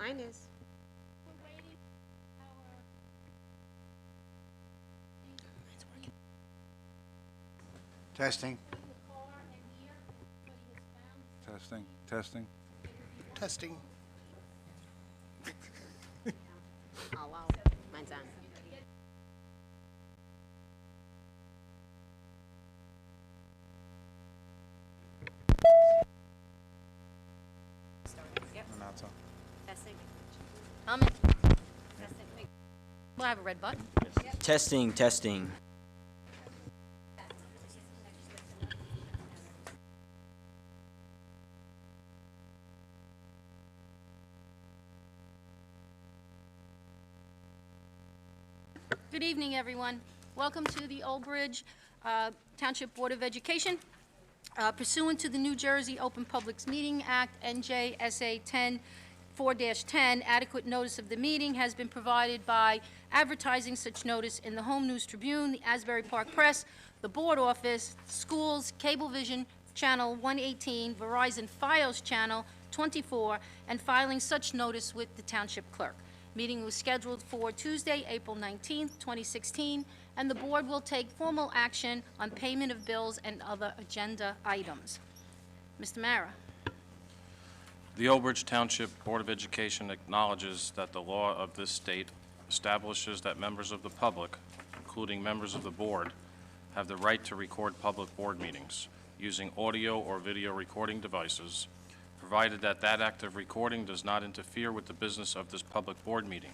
Mine is. Testing. Testing, testing. Testing. Oh, wow. Mine's on. Testing. Comment? Testing. Well, I have a red button. Testing, testing. Good evening, everyone. Welcome to the Old Bridge Township Board of Education. Pursuant to the New Jersey Open Publics Meeting Act, NJSA 10-4-10, adequate notice of the meeting has been provided by advertising such notice in the Home News Tribune, the Asbury Park Press, the Board Office, schools, Cablevision Channel 118, Verizon Fios Channel 24, and filing such notice with the Township Clerk. Meeting was scheduled for Tuesday, April 19th, 2016, and the board will take formal action on payment of bills and other agenda items. Mr. Mara. The Old Bridge Township Board of Education acknowledges that the law of this state establishes that members of the public, including members of the board, have the right to record public board meetings using audio or video recording devices, provided that that act of recording does not interfere with the business of this public board meeting.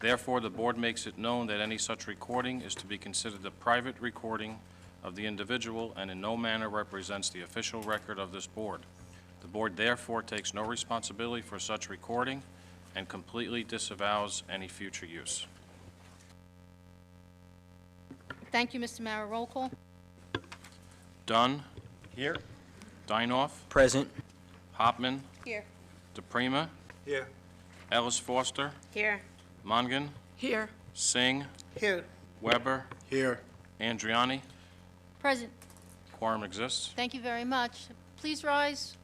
Therefore, the board makes it known that any such recording is to be considered a private recording of the individual and in no manner represents the official record of this board. The board therefore takes no responsibility for such recording and completely disavows any future use. Thank you, Mr. Mara. Roll call. Dunn. Here. Dinoff. Present. Hopman. Here. DePrima. Here. Ellis Foster. Here. Mongan. Here. Singh. Here. Weber. Here. Andriani. Present. Quorum exists. Thank you very much. Please rise.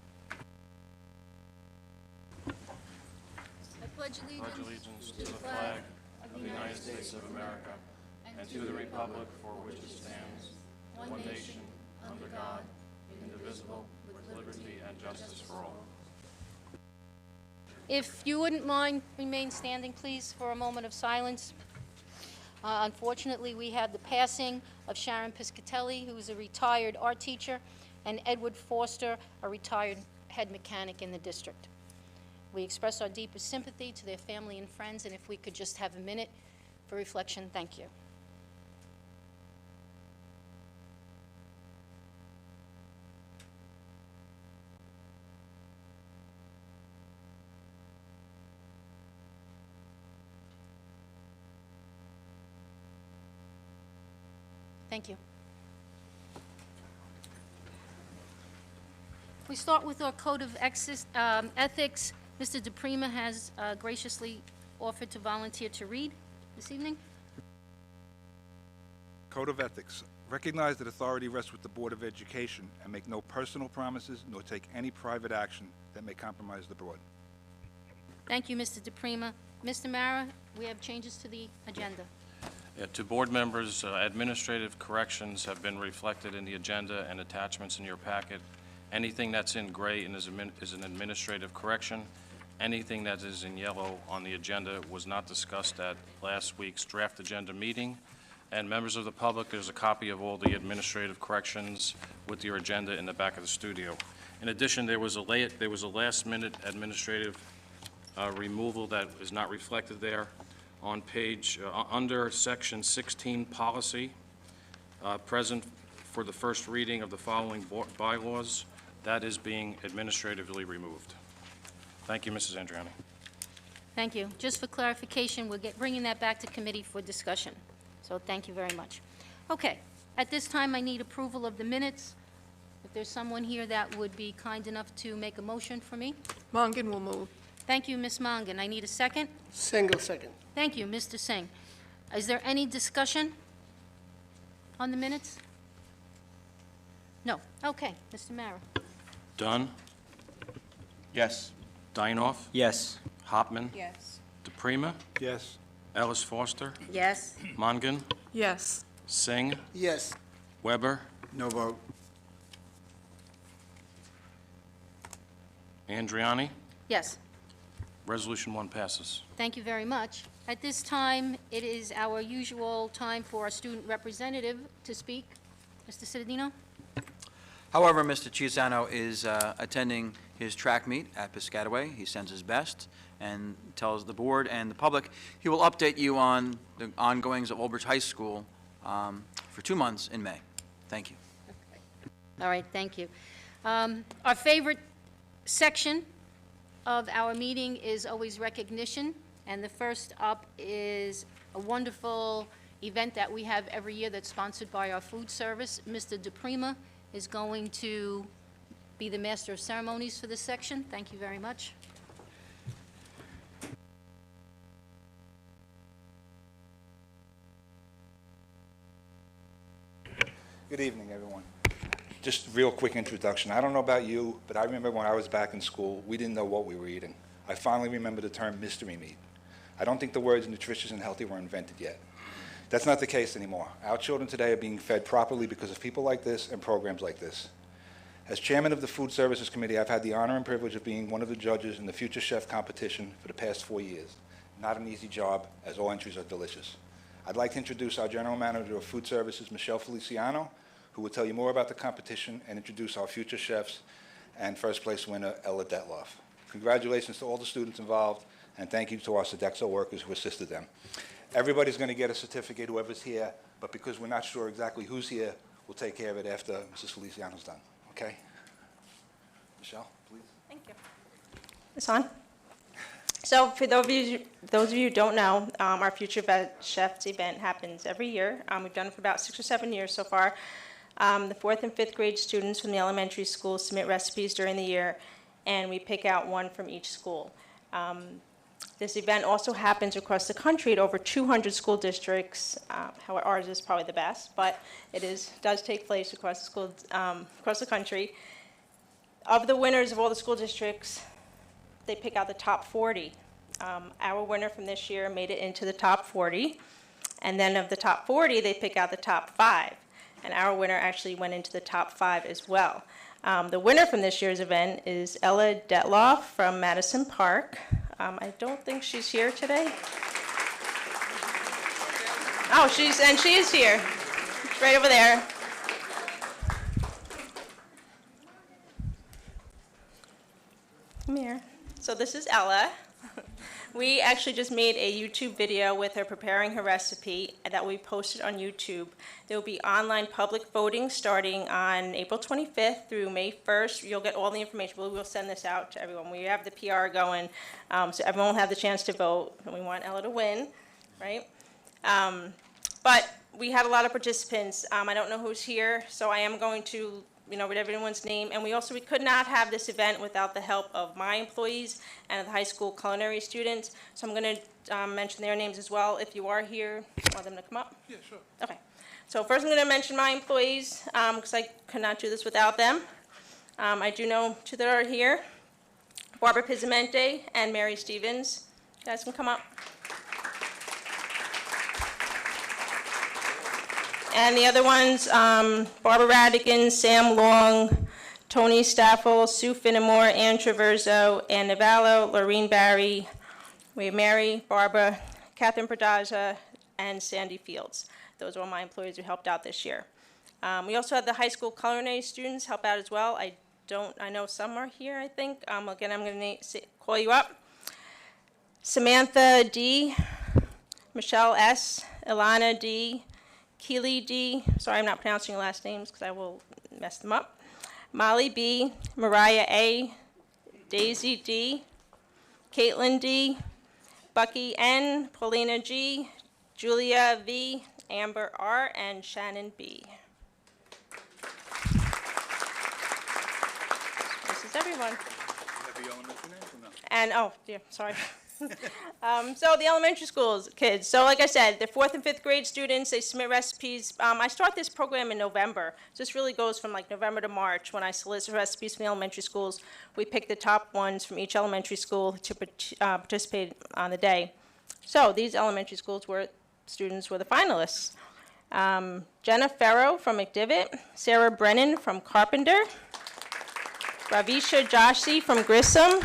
I pledge allegiance To the flag of the United States of America and to the republic for which it stands, one nation, under God, indivisible, with liberty and justice for all. If you wouldn't mind, remain standing, please, for a moment of silence. Unfortunately, we had the passing of Sharon Piscatelli, who is a retired art teacher, and Edward Foster, a retired head mechanic in the district. We express our deepest sympathy to their family and friends, and if we could just have a minute for reflection, thank you. Thank you. We start with our code of ethics. Mr. DePrima has graciously offered to volunteer to read this evening. Code of Ethics. Recognize that authority rests with the Board of Education and make no personal promises nor take any private action that may compromise the board. Thank you, Mr. DePrima. Mr. Mara, we have changes to the agenda. To board members, administrative corrections have been reflected in the agenda and attachments in your packet. Anything that's in gray is an administrative correction. Anything that is in yellow on the agenda was not discussed at last week's draft agenda meeting. And members of the public, there's a copy of all the administrative corrections with your agenda in the back of the studio. In addition, there was a last-minute administrative removal that is not reflected there. On page, under section 16 policy, present for the first reading of the following bylaws, that is being administratively removed. Thank you, Mrs. Andriani. Thank you. Just for clarification, we're bringing that back to committee for discussion. So thank you very much. Okay, at this time, I need approval of the minutes. If there's someone here that would be kind enough to make a motion for me. Mongan will move. Thank you, Ms. Mongan. I need a second. Single second. Thank you, Mr. Singh. Is there any discussion on the minutes? No. Okay, Mr. Mara. Dunn. Yes. Dinoff. Yes. Hopman. Yes. DePrima. Yes. Ellis Foster. Yes. Mongan. Yes. Singh. Yes. Weber. No vote. Andriani. Yes. Resolution 1 passes. Thank you very much. At this time, it is our usual time for our student representative to speak. Mr. Cittadino? However, Mr. Chiusano is attending his track meet at Piscataway. He sends his best and tells the board and the public he will update you on the ongoings of Old Bridge High School for 2 months in May. Thank you. All right, thank you. Our favorite section of our meeting is always recognition, and the first up is a wonderful event that we have every year that's sponsored by our food service. Mr. DePrima is going to be the master of ceremonies for this section. Thank you very much. Good evening, everyone. Just real quick introduction. I don't know about you, but I remember when I was back in school, we didn't know what we were eating. I finally remember the term mystery meat. I don't think the words nutritious and healthy were invented yet. That's not the case anymore. Our children today are being fed properly because of people like this and programs like this. As chairman of the Food Services Committee, I've had the honor and privilege of being one of the judges in the Future Chef competition for the past 4 years. Not an easy job, as all entries are delicious. I'd like to introduce our General Manager of Food Services, Michelle Feliciano, who will tell you more about the competition and introduce our future chefs and first place winner, Ella Detloff. Congratulations to all the students involved, and thank you to our Sodexo workers who assisted them. Everybody's going to get a certificate, whoever's here, but because we're not sure exactly who's here, we'll take care of it after Mrs. Feliciano's done, okay? Michelle, please. Thank you. It's on. So for those of you who don't know, our Future Chefs event happens every year. We've done it for about 6 or 7 years so far. The 4th and 5th grade students from the elementary school submit recipes during the year, and we pick out one from each school. This event also happens across the country at over 200 school districts. However, ours is probably the best, but it does take place across the school, across the country. Of the winners of all the school districts, they pick out the top 40. Our winner from this year made it into the top 40, and then of the top 40, they pick out the top 5. And our winner actually went into the top 5 as well. The winner from this year's event is Ella Detloff from Madison Park. I don't think she's here today. Oh, she is here. She's right over there. Come here. So this is Ella. We actually just made a YouTube video with her preparing her recipe that we posted on YouTube. There will be online public voting starting on April 25th through May 1st. You'll get all the information. We'll send this out to everyone. We have the PR going, so everyone will have the chance to vote. And we want Ella to win, right? But we had a lot of participants. I don't know who's here, so I am going to read everyone's name. And we could not have this event without the help of my employees and of the high school culinary students. So I'm going to mention their names as well. If you are here, want them to come up? Yeah, sure. Okay. So first I'm going to mention my employees because I could not do this without them. I do know two that are here, Barbara Pizzamente and Mary Stevens. You guys can come up. And the other ones, Barbara Radigan, Sam Long, Tony Staffel, Sue Finnemore, Ann Traverso, Ann Navallo, Laureen Barry. We have Mary, Barbara, Catherine Perdaza, and Sandy Fields. Those are all my employees who helped out this year. We also had the high school culinary students help out as well. I know some are here, I think. Again, I'm going to call you up. Samantha D., Michelle S., Ilana D., Keely D., sorry I'm not pronouncing your last names because I will mess them up. Molly B., Mariah A., Daisy D., Caitlin D., Bucky N., Paulina G., Julia V., Amber R., and Shannon B. This is everyone. Every elementary name or no? And, oh, yeah, sorry. So the elementary schools kids, so like I said, they're 4th and 5th grade students, they submit recipes. I start this program in November. So this really goes from like November to March when I solicit recipes from the elementary schools. We pick the top ones from each elementary school to participate on the day. So these elementary schools students were the finalists. Jenna Farrow from McDivitt, Sarah Brennan from Carpenter, Ravisha Joshi from Grissom,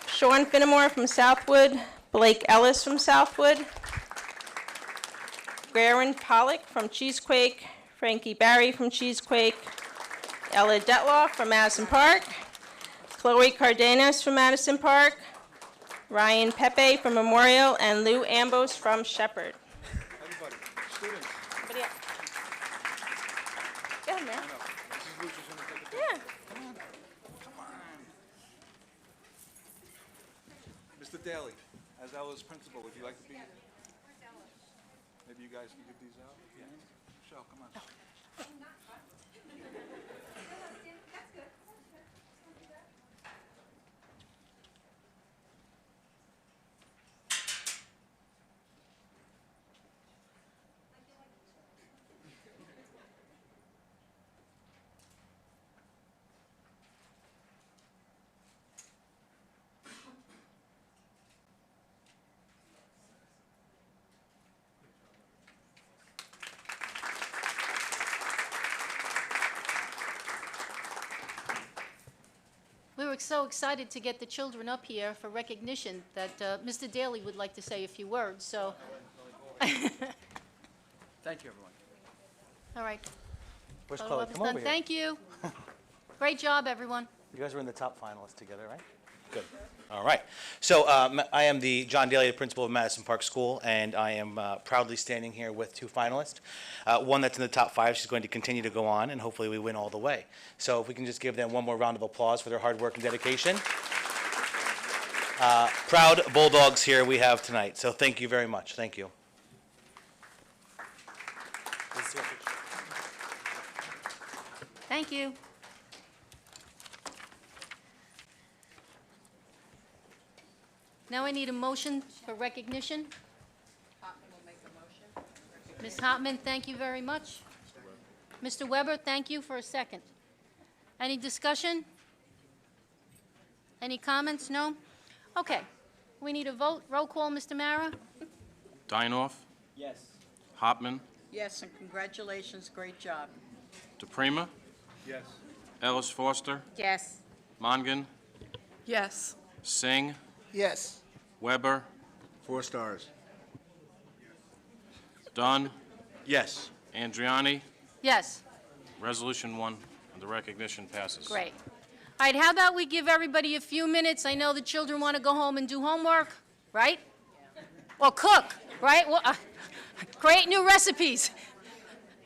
Sean Finnemore from Southwood, Blake Ellis from Southwood, Garen Pollock from Cheesequake, Frankie Barry from Cheesequake, Ella Detloff from Madison Park, Chloe Cardenas from Madison Park, Ryan Pepe from Memorial, and Lou Ambos from Shepherd. Everybody, students. Everybody up. Go ahead, man. Yeah. Mr. Daly, as Ella's principal, would you like to be? Maybe you guys can give these out? Yeah. Michelle, come on. We were so excited to get the children up here for recognition that Mr. Daly would like to say a few words, so. Thank you, everyone. All right. Where's Photo Chloe? op is Come over done. here. Thank you. Great job, everyone. You guys were in the top finalists together, right? Good. All right. So I am the John Daly, the principal of Madison Park School, and I am proudly standing here with 2 finalists. One that's in the top 5. She's going to continue to go on, and hopefully we win all the way. So if we can just give them one more round of applause for their hard work and dedication. Proud Bulldogs here we have tonight. So thank you very much. Thank you. Thank you. Now I need a motion for recognition. Ms. Hopman, thank you very much. Mr. Weber, thank you for a second. Any discussion? Any comments? No? Okay. We need a vote. Roll call, Mr. Mara? Dinoff, Yes. Hopman, Yes, and congratulations, great job. DePrima, Yes. Ellis Foster, Yes. Mongan, Yes. Singh, Yes. Weber, 4 stars. Dunn, Yes. Andriani. Yes. Resolution 1, and the recognition passes. Great. All right, how about we give everybody a few minutes? I know the children want to go home and do homework, right? Or cook, right? Well, create new recipes.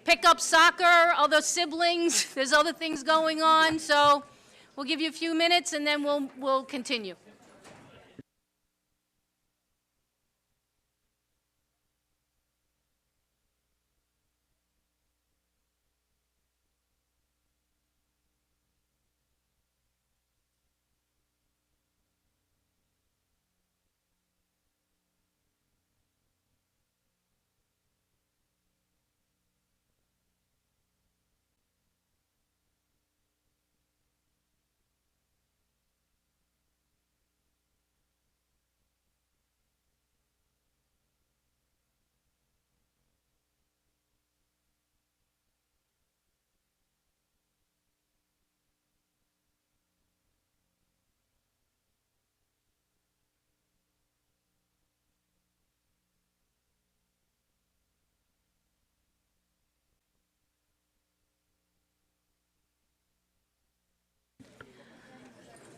Pick up soccer, other siblings. There's other things going on, so we'll give you a few minutes and then we'll continue.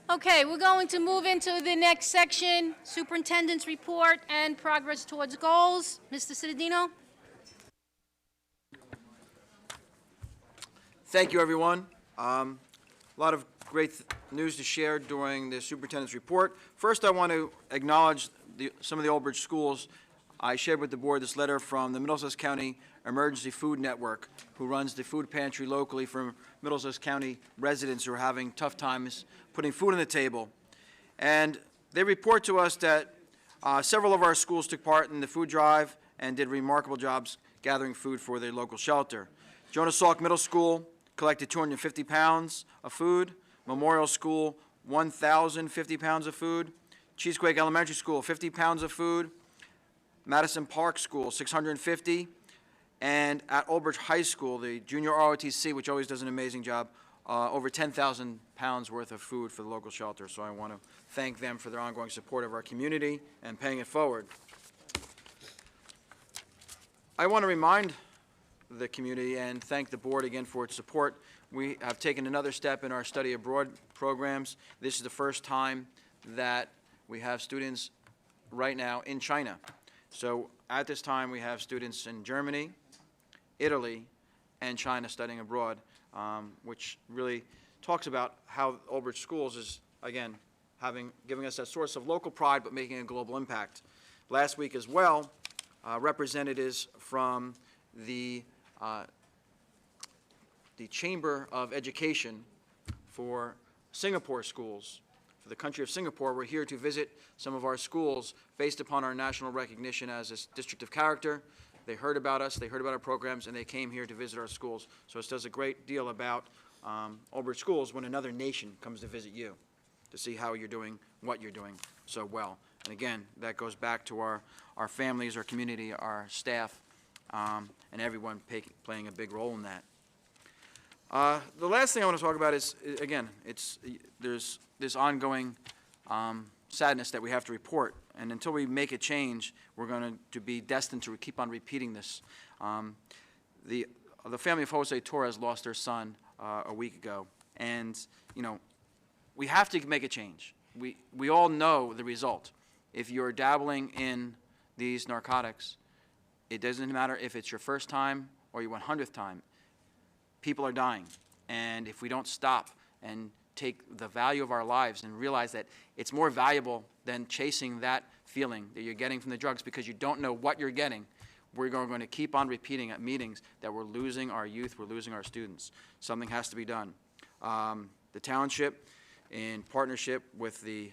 Okay, we're going to move into the next section, Superintendent's Report and Progress Towards Goals. Mr. Cittadino? Thank you, everyone. A lot of great news to share during the superintendent's report. First, I want to acknowledge some of the Old Bridge schools. I shared with the board this letter from the Middlesex County Emergency Food Network, who runs the food pantry locally for Middlesex County residents who are having tough times putting food on the table. And They report to us that several of our schools took part in the food drive and did remarkable jobs gathering food for their local shelter. Jonas Salk Middle School collected 250 pounds of food. Memorial School, 1,050 pounds of food. Cheesequake Elementary School, 50 pounds of food. Madison Park School, 650. And at Old Bridge High School, the junior ROTC, which always does an amazing job, over 10,000 pounds worth of food for the local shelter. So I want to thank them for their ongoing support of our community and paying it forward. I want to remind the community and thank the board again for its support. We have taken another step in our study abroad programs. This is the first time that we have students right now in China. So at this time, we have students in Germany, Italy, and China studying abroad, which really talks about how Old Bridge Schools is, again, giving us a source of local pride, but making a global impact. Last week as well, representatives from the Chamber of Education for Singapore schools, for the country of Singapore, were here to visit some of our schools based upon our national recognition as a district of character. They heard about us, they heard about our programs, and they came here to visit our schools. So it does a great deal about Old Bridge Schools when another nation comes to visit you, to see how you're doing, what you're doing so well. And again, that goes back to our families, our community, our staff, and everyone playing a big role in that. The last thing I want to talk about is, again, there's this ongoing sadness that we have to report. And until we make a change, we're going to be destined to keep on repeating this. The family of Jose Torres lost their son a week ago. And, you know, we have to make a change. We all know the result. If you're dabbling in these narcotics, it doesn't matter if it's your first time or your 100th time. People are dying. And if we don't stop and take the value of our lives and realize that it's more valuable than chasing that feeling that you're getting from the drugs because you don't know what you're getting, we're going to keep on repeating at meetings that we're losing our youth, we're losing our students. Something has to be done. The township, in partnership with the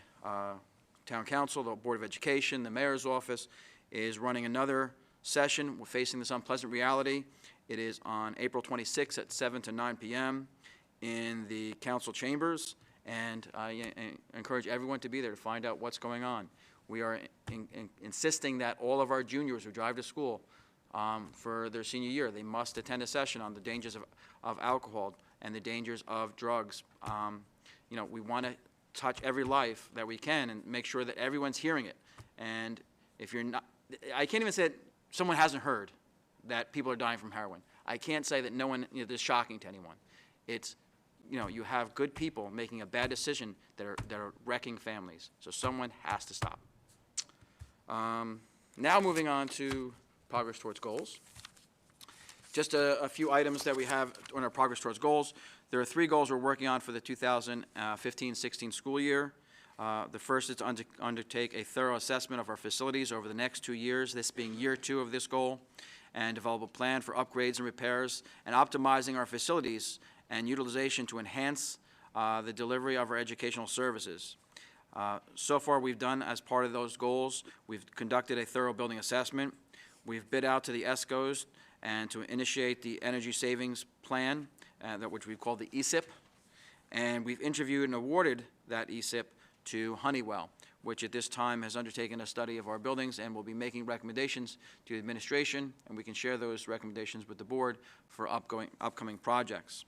town council, the Board of Education, the mayor's office, is running another session. We're facing this unpleasant reality. It is on April 26th at 7 to 9 p.m. in the council chambers, and I encourage everyone to be there to find out what's going on. We are insisting that all of our juniors who drive to school for their senior year, they must attend a session on the dangers of alcohol and the dangers of drugs. You know, we want to touch every life that we can and make sure that everyone's hearing it. And if you're not, I can't even say that someone hasn't heard that people are dying from heroin. I can't say that no one, you know, this is shocking to anyone. It's, you know, you have good people making a bad decision that are wrecking families. So someone has to stop. Now moving on to progress towards goals. Just a few items that we have on our progress towards goals. There are 3 goals we're working on for the 2015-16 school year. The first is to undertake a thorough assessment of our facilities over the next 2 years, this being year 2 of this goal, and develop a plan for upgrades and repairs and optimizing our facilities and utilization to enhance the delivery of our educational services. So far, we've done, as part of those goals, we've conducted a thorough building assessment. We've bid out to the ESCOs and to initiate the energy savings plan, which we call the ESIP. And we've interviewed and awarded that ESIP to Honeywell, which at this time has undertaken a study of our buildings and will be making recommendations to the administration, and we can share those recommendations with the board for upcoming projects.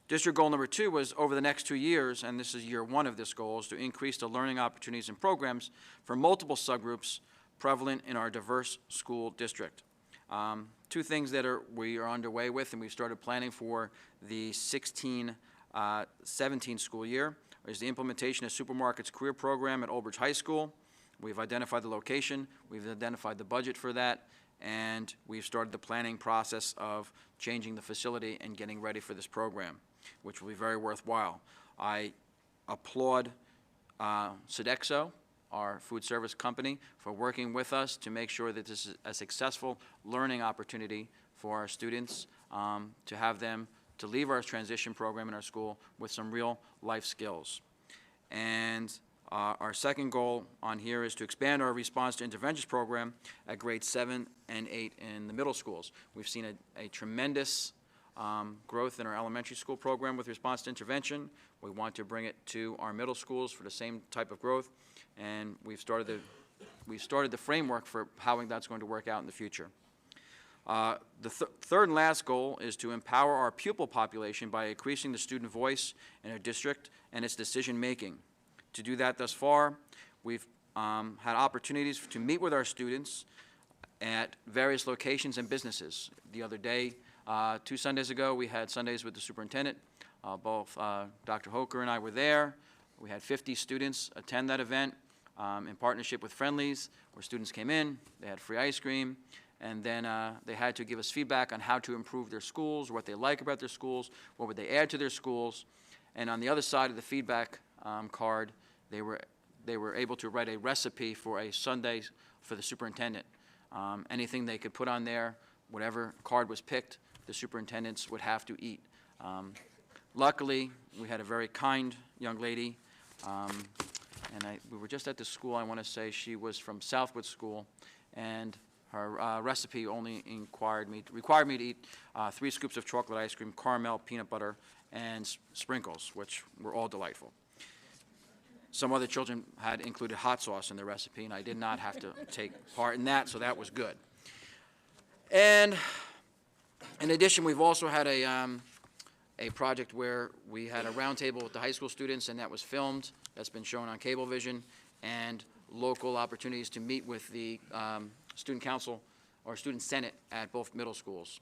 District goal number 2 was over the next 2 years, and this is year 1 of this goal, is to increase the learning opportunities and programs for multiple subgroups prevalent in our diverse school district. 2 things that we are underway with, and we've started planning for the 16-17 school year, is the implementation of Supermarkets Career Program at Old Bridge High School. We've identified the location, we've identified the budget for that, and we've started the planning process of changing the facility and getting ready for this program, which will be very worthwhile. I applaud Sodexo, our food service company, for working with us to make sure that this is a successful learning opportunity for our students, to have them to leave our transition program in our school with some real life skills. And Our second goal on here is to expand our response to interventions program at grades 7 and 8 in the middle schools. We've seen a tremendous growth in our elementary school program with response to intervention. We want to bring it to our middle schools for the same type of growth, and we've started the framework for how that's going to work out in the future. The third and last goal is to empower our pupil population by increasing the student voice in our district and its decision-making. To do that thus far, we've had opportunities to meet with our students at various locations and businesses. The other day, 2 Sundays ago, we had Sundays with the superintendent. Both Dr. Hoker and I were there. We had 50 students attend that event in partnership with Friendlies, where students came in, they had free ice cream, and then they had to give us feedback on how to improve their schools, what they like about their schools, what would they add to their schools. And on the other side of the feedback card, they were able to write a recipe for a Sunday for the superintendent. Anything they could put on there, whatever card was picked, the superintendents would have to eat. Luckily, we had a very kind young lady, and we were just at the school. I want to say she was from Southwood School, and her recipe only required me to eat 3 scoops of chocolate ice cream, caramel, peanut butter, and sprinkles, which were all delightful. Some other children had included hot sauce in their recipe, and I did not have to take part in that, so that was good. And in addition, we've also had a project where we had a roundtable with the high school students, and that was filmed. That's been shown on Cablevision, and local opportunities to meet with the student council or student senate at both middle schools.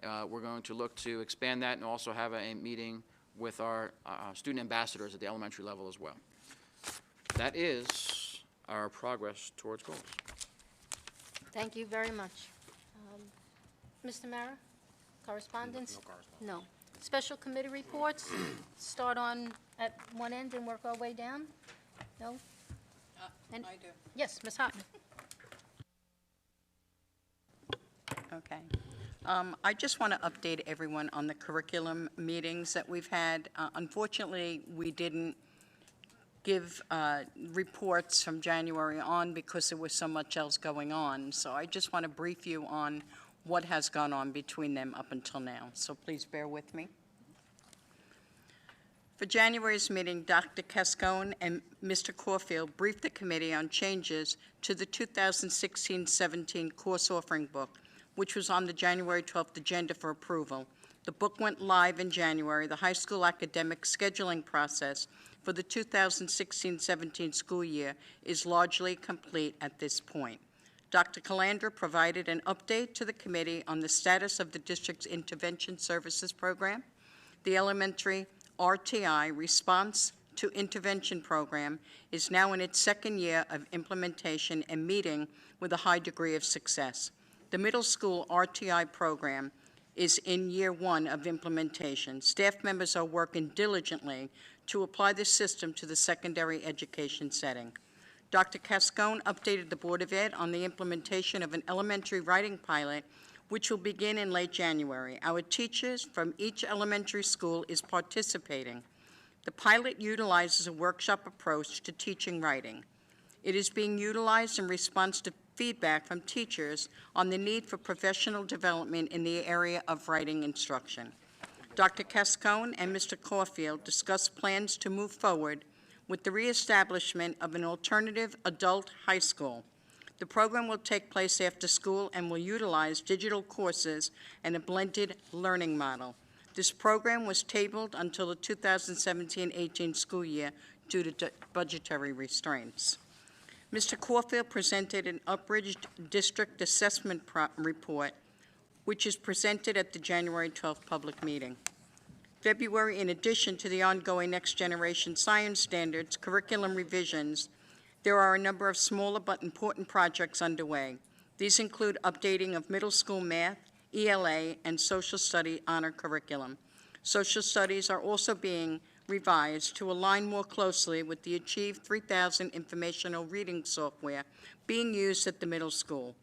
We're going to look to expand that and also have a meeting with our student ambassadors at the elementary level as well. That is our progress towards goals. Thank you very much. Mr. Mara, correspondence? No correspondence. No. Special committee reports, start on at one end and work our way down? No? And- I do. Yes, Ms. Houghton. Okay. I just want to update everyone on the curriculum meetings that we've had. Unfortunately, we didn't give reports from January on because there was so much else going on. So I just want to brief you on what has gone on between them up until now. So please bear with me. For January's meeting, Dr. Cascone and Mr. Caulfield briefed the committee on changes to the 2016-17 course offering book, which was on the January 12th agenda for approval. The book went live in January. The high school academic scheduling process for the 2016-17 school year is largely complete at this point. Dr. Calandra provided an update to the committee on the status of the district's intervention services program. The elementary RTI, Response to Intervention program, is now in its second year of implementation and meeting with a high degree of success. The middle school RTI program is in year 1 of implementation. Staff members are working diligently to apply the system to the secondary education setting. Dr. Cascone updated the Board of Ed on the implementation of an elementary writing pilot, which will begin in late January. Our teachers from each elementary school is participating. The pilot utilizes a workshop approach to teaching writing. It is being utilized in response to feedback from teachers on the need for professional development in the area of writing instruction. Dr. Cascone and Mr. Caulfield discussed plans to move forward with the reestablishment of an alternative adult high school. The program will take place after school and will utilize digital courses and a blended learning model. This program was tabled until the 2017-18 school year due to budgetary restraints. Mr. Caulfield presented an Upridge District Assessment Report, which is presented at the January 12th public meeting. February, in addition to the ongoing Next Generation Science Standards curriculum revisions, there are a number of smaller but important projects underway. These include updating of middle school math, ELA, and social study honor curriculum. Social studies are also being revised to align more closely with the Achieve 3000 informational reading software being used at the middle school.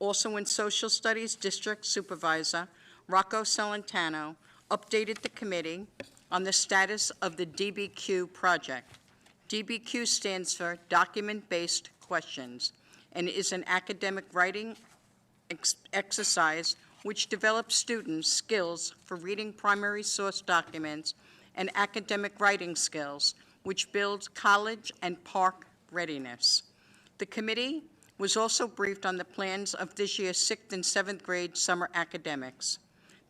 Also in social studies, District Supervisor Rocco Celentano updated the committee on the status of the DBQ project. DBQ stands for Document-Based Questions and is an academic writing exercise which develops students' skills for reading primary source documents and academic writing skills, which builds college and park readiness. The committee was also briefed on the plans of this year's 6th and 7th grade summer academics.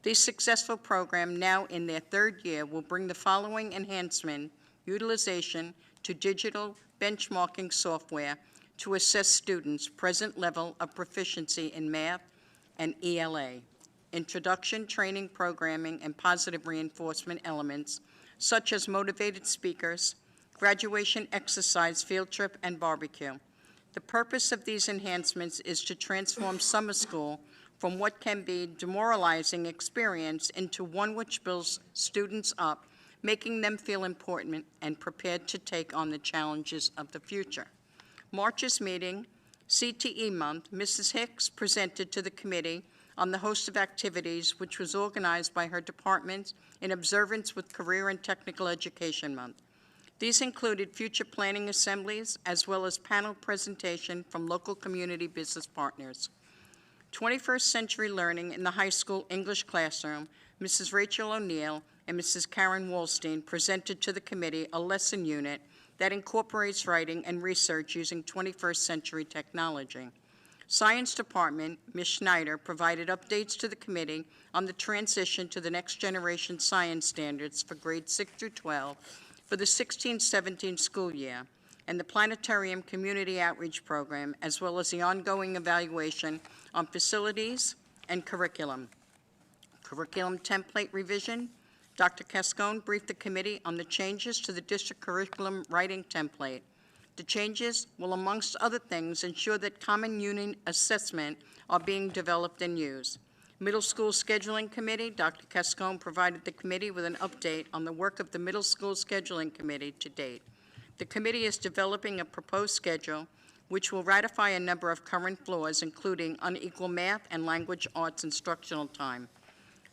This successful program, now in their third year, will bring the following enhancement, utilization to digital benchmarking software to assess students' present level of proficiency in math and ELA, introduction, training, programming, and positive reinforcement elements, such as motivated speakers, graduation exercise, field trip, and barbecue. The purpose of these enhancements is to transform summer school from what can be a demoralizing experience into one which builds students up, making them feel important and prepared to take on the challenges of the future. March's meeting, CTE Month, Mrs. Hicks presented to the committee on the host of activities which was organized by her department in observance with Career and Technical Education Month. These included future planning assemblies as well as panel presentation from local community business partners. 21st Century Learning in the high school English classroom, Mrs. Rachel O'Neill and Mrs. Karen Wallstein presented to the committee a lesson unit that incorporates writing and research using 21st century technology. Science Department, Ms. Schneider, provided updates to the committee on the transition to the next generation science standards for grades 6 through 12 for the 16-17 school year, and the Planetarium Community Outreach Program, as well as the ongoing evaluation on facilities and curriculum. Curriculum template revision, Dr. Cascone briefed the committee on the changes to the district curriculum writing template. The changes will, amongst other things, ensure that common unit assessment are being developed and used. Middle School Scheduling Committee, Dr. Cascone provided the committee with an update on the work of the Middle School Scheduling Committee to date. The committee is developing a proposed schedule which will ratify a number of current flaws, including unequal math and language arts instructional time,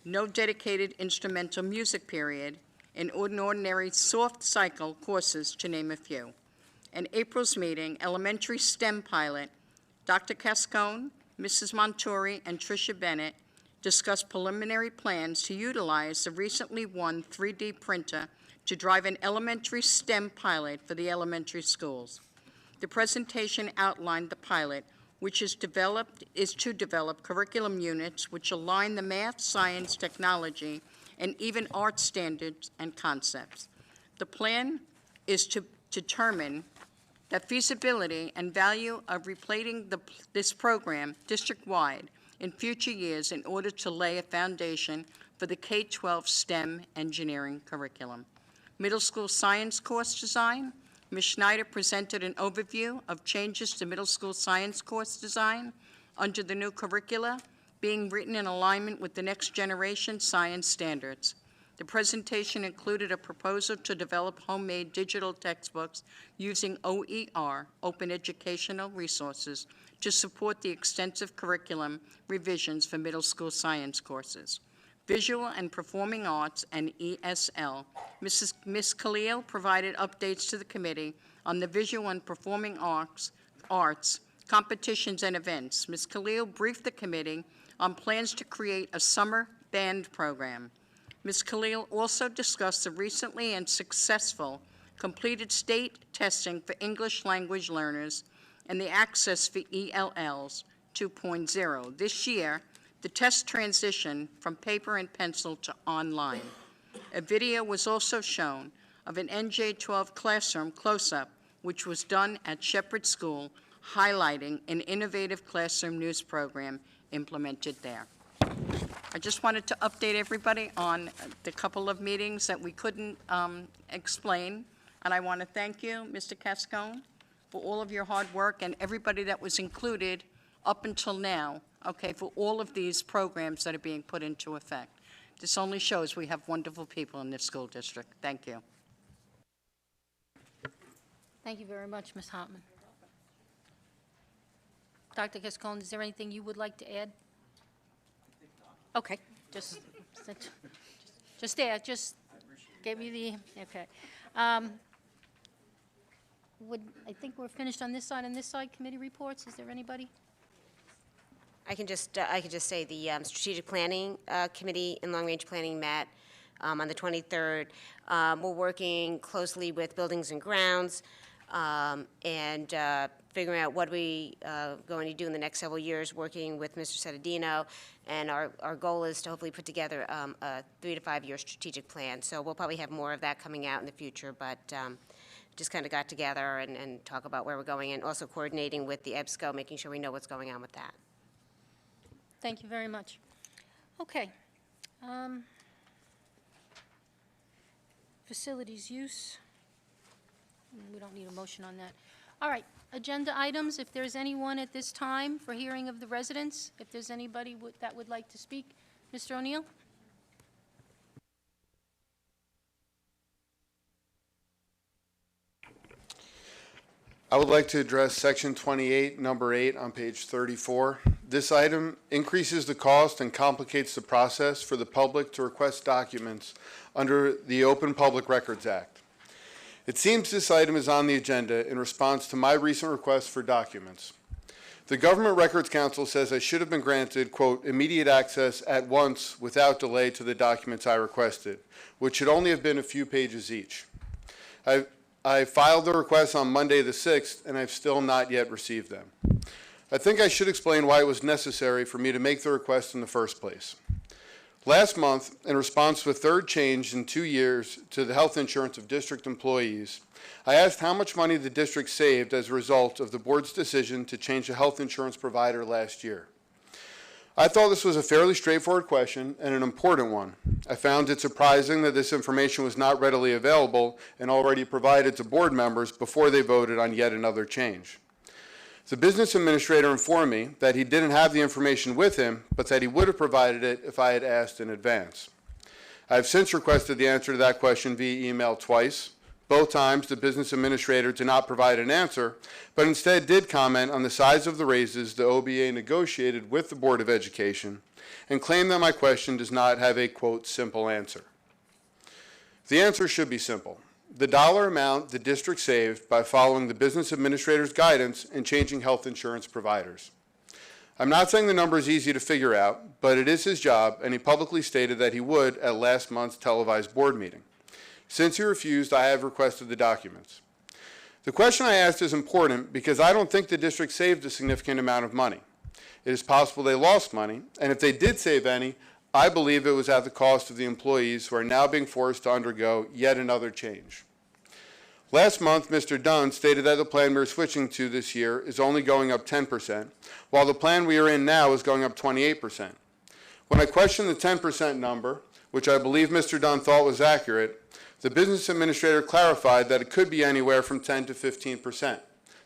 no dedicated instrumental music period, and ordinary soft cycle courses, to name a few. In April's meeting, elementary STEM pilot, Dr. Cascone, Mrs. Montori, and Tricia Bennett discussed preliminary plans to utilize the recently won 3D printer to drive an elementary STEM pilot for the elementary schools. The presentation outlined the pilot, which is to develop curriculum units which align the math, science, technology, and even art standards and concepts. The plan is to determine the feasibility and value of replating this program district-wide in future years in order to lay a foundation for the K-12 STEM engineering curriculum. Middle school science course design, Ms. Schneider presented an overview of changes to middle school science course design under the new curricula being written in alignment with the next generation science standards. The presentation included a proposal to develop homemade digital textbooks using OER, Open Educational Resources, to support the extensive curriculum revisions for middle school science courses. Visual and Performing Arts and ESL. Ms. Khalil provided updates to the committee on the visual and performing arts competitions and events. Ms. Khalil briefed the committee on plans to create a summer band program. Ms. Khalil also discussed the recently and successful completed state testing for English language learners and the access for ELLs 2.0. This year, the test transitioned from paper and pencil to online. A video was also shown of an NJ12 classroom close-up, which was done at Shepherd School, highlighting an innovative classroom news program implemented there. I just wanted to update everybody on the couple of meetings that we couldn't explain, and I want to thank you, Mr. Cascone, for all of your hard work and everybody that was included up until now, okay, for all of these programs that are being put into effect. This only shows we have wonderful people in this school district. Thank you. Thank you very much, Ms. Hartman. Dr. Cascone, is there anything you would like to add? Okay, just there, just gave you the, okay. I think we're finished on this side, committee reports. Is there anybody? I can just say the Strategic Planning Committee and Long Range Planning met on the 23rd. We're working closely with Buildings and Grounds and figuring out what we going to do in the next several years, working with Mr. Cetadino. And our goal is to hopefully put together a 3 to 5 year strategic plan. So we'll probably have more of that coming out in the future, but just kind of got together and talk about where we're going, and also coordinating with the EBSCO, making sure we know what's going on with that. Thank you very much. Okay. Facilities use. We don't need a motion on that. All right, agenda items, if there's anyone at this time for hearing of the residents, if there's anybody that would like to speak. Mr. O'Neill? I would like to address Section 28, Number 8 on page 34. This item increases the cost and complicates the process for the public to request documents under the Open Public Records Act. It seems this item is on the agenda in response to my recent request for documents. The Government Records Council says I should have been granted, quote, immediate access at once without delay to the documents I requested, which should only have been a few pages each. I filed the request on Monday the 6th, and I've still not yet received them. I think I should explain why it was necessary for me to make the request in the first place. Last month, in response to a third change in 2 years to the health insurance of district employees, I asked how much money the district saved as a result of the board's decision to change the health insurance provider last year. I thought this was a fairly straightforward question and an important one. I found it surprising that this information was not readily available and already provided to board members before they voted on yet another change. The business administrator informed me that he didn't have the information with him, but that he would have provided it if I had asked in advance. I have since requested the answer to that question via email twice. Both times, the business administrator did not provide an answer, but instead did comment on the size of the raises the OBA negotiated with the Board of Education and claimed that my question does not have a, quote, simple answer. The answer should be simple. The dollar amount the district saved by following the business administrator's guidance and changing health insurance providers. I'm not saying the number is easy to figure out, but it is his job, and he publicly stated that he would at last month's televised board meeting. Since he refused, I have requested the documents. The question I asked is important because I don't think the district saved a significant amount of money. It is possible they lost money, and if they did save any, I believe it was at the cost of the employees who are now being forced to undergo yet another change. Last month, Mr. Dunn stated that the plan we are switching to this year is only going up 10%, while the plan we are in now is going up 28%. When I questioned the 10% number, which I believe Mr. Dunn thought was accurate, the business administrator clarified that it could be anywhere from 10 to 15%.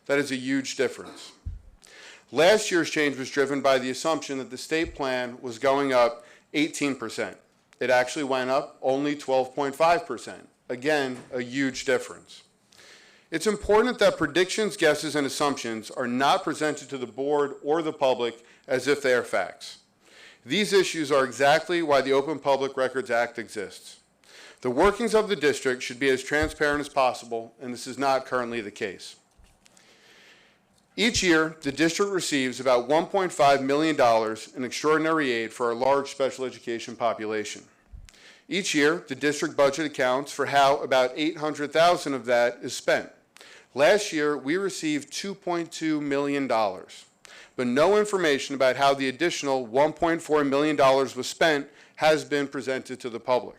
That is a huge difference. Last year's change was driven by the assumption that the state plan was going up 18%. It actually went up only 12.5%. Again, a huge difference. It's important that predictions, guesses, and assumptions are not presented to the board or the public as if they are facts. These issues are exactly why the Open Public Records Act exists. The workings of the district should be as transparent as possible, and this is not currently the case. Each year, the district receives about $1.5 million in extraordinary aid for our large special education population. Each year, the district budget accounts for how about $800,000 of that is spent. Last year, we received $2.2 million, but no information about how the additional $1.4 million was spent has been presented to the public.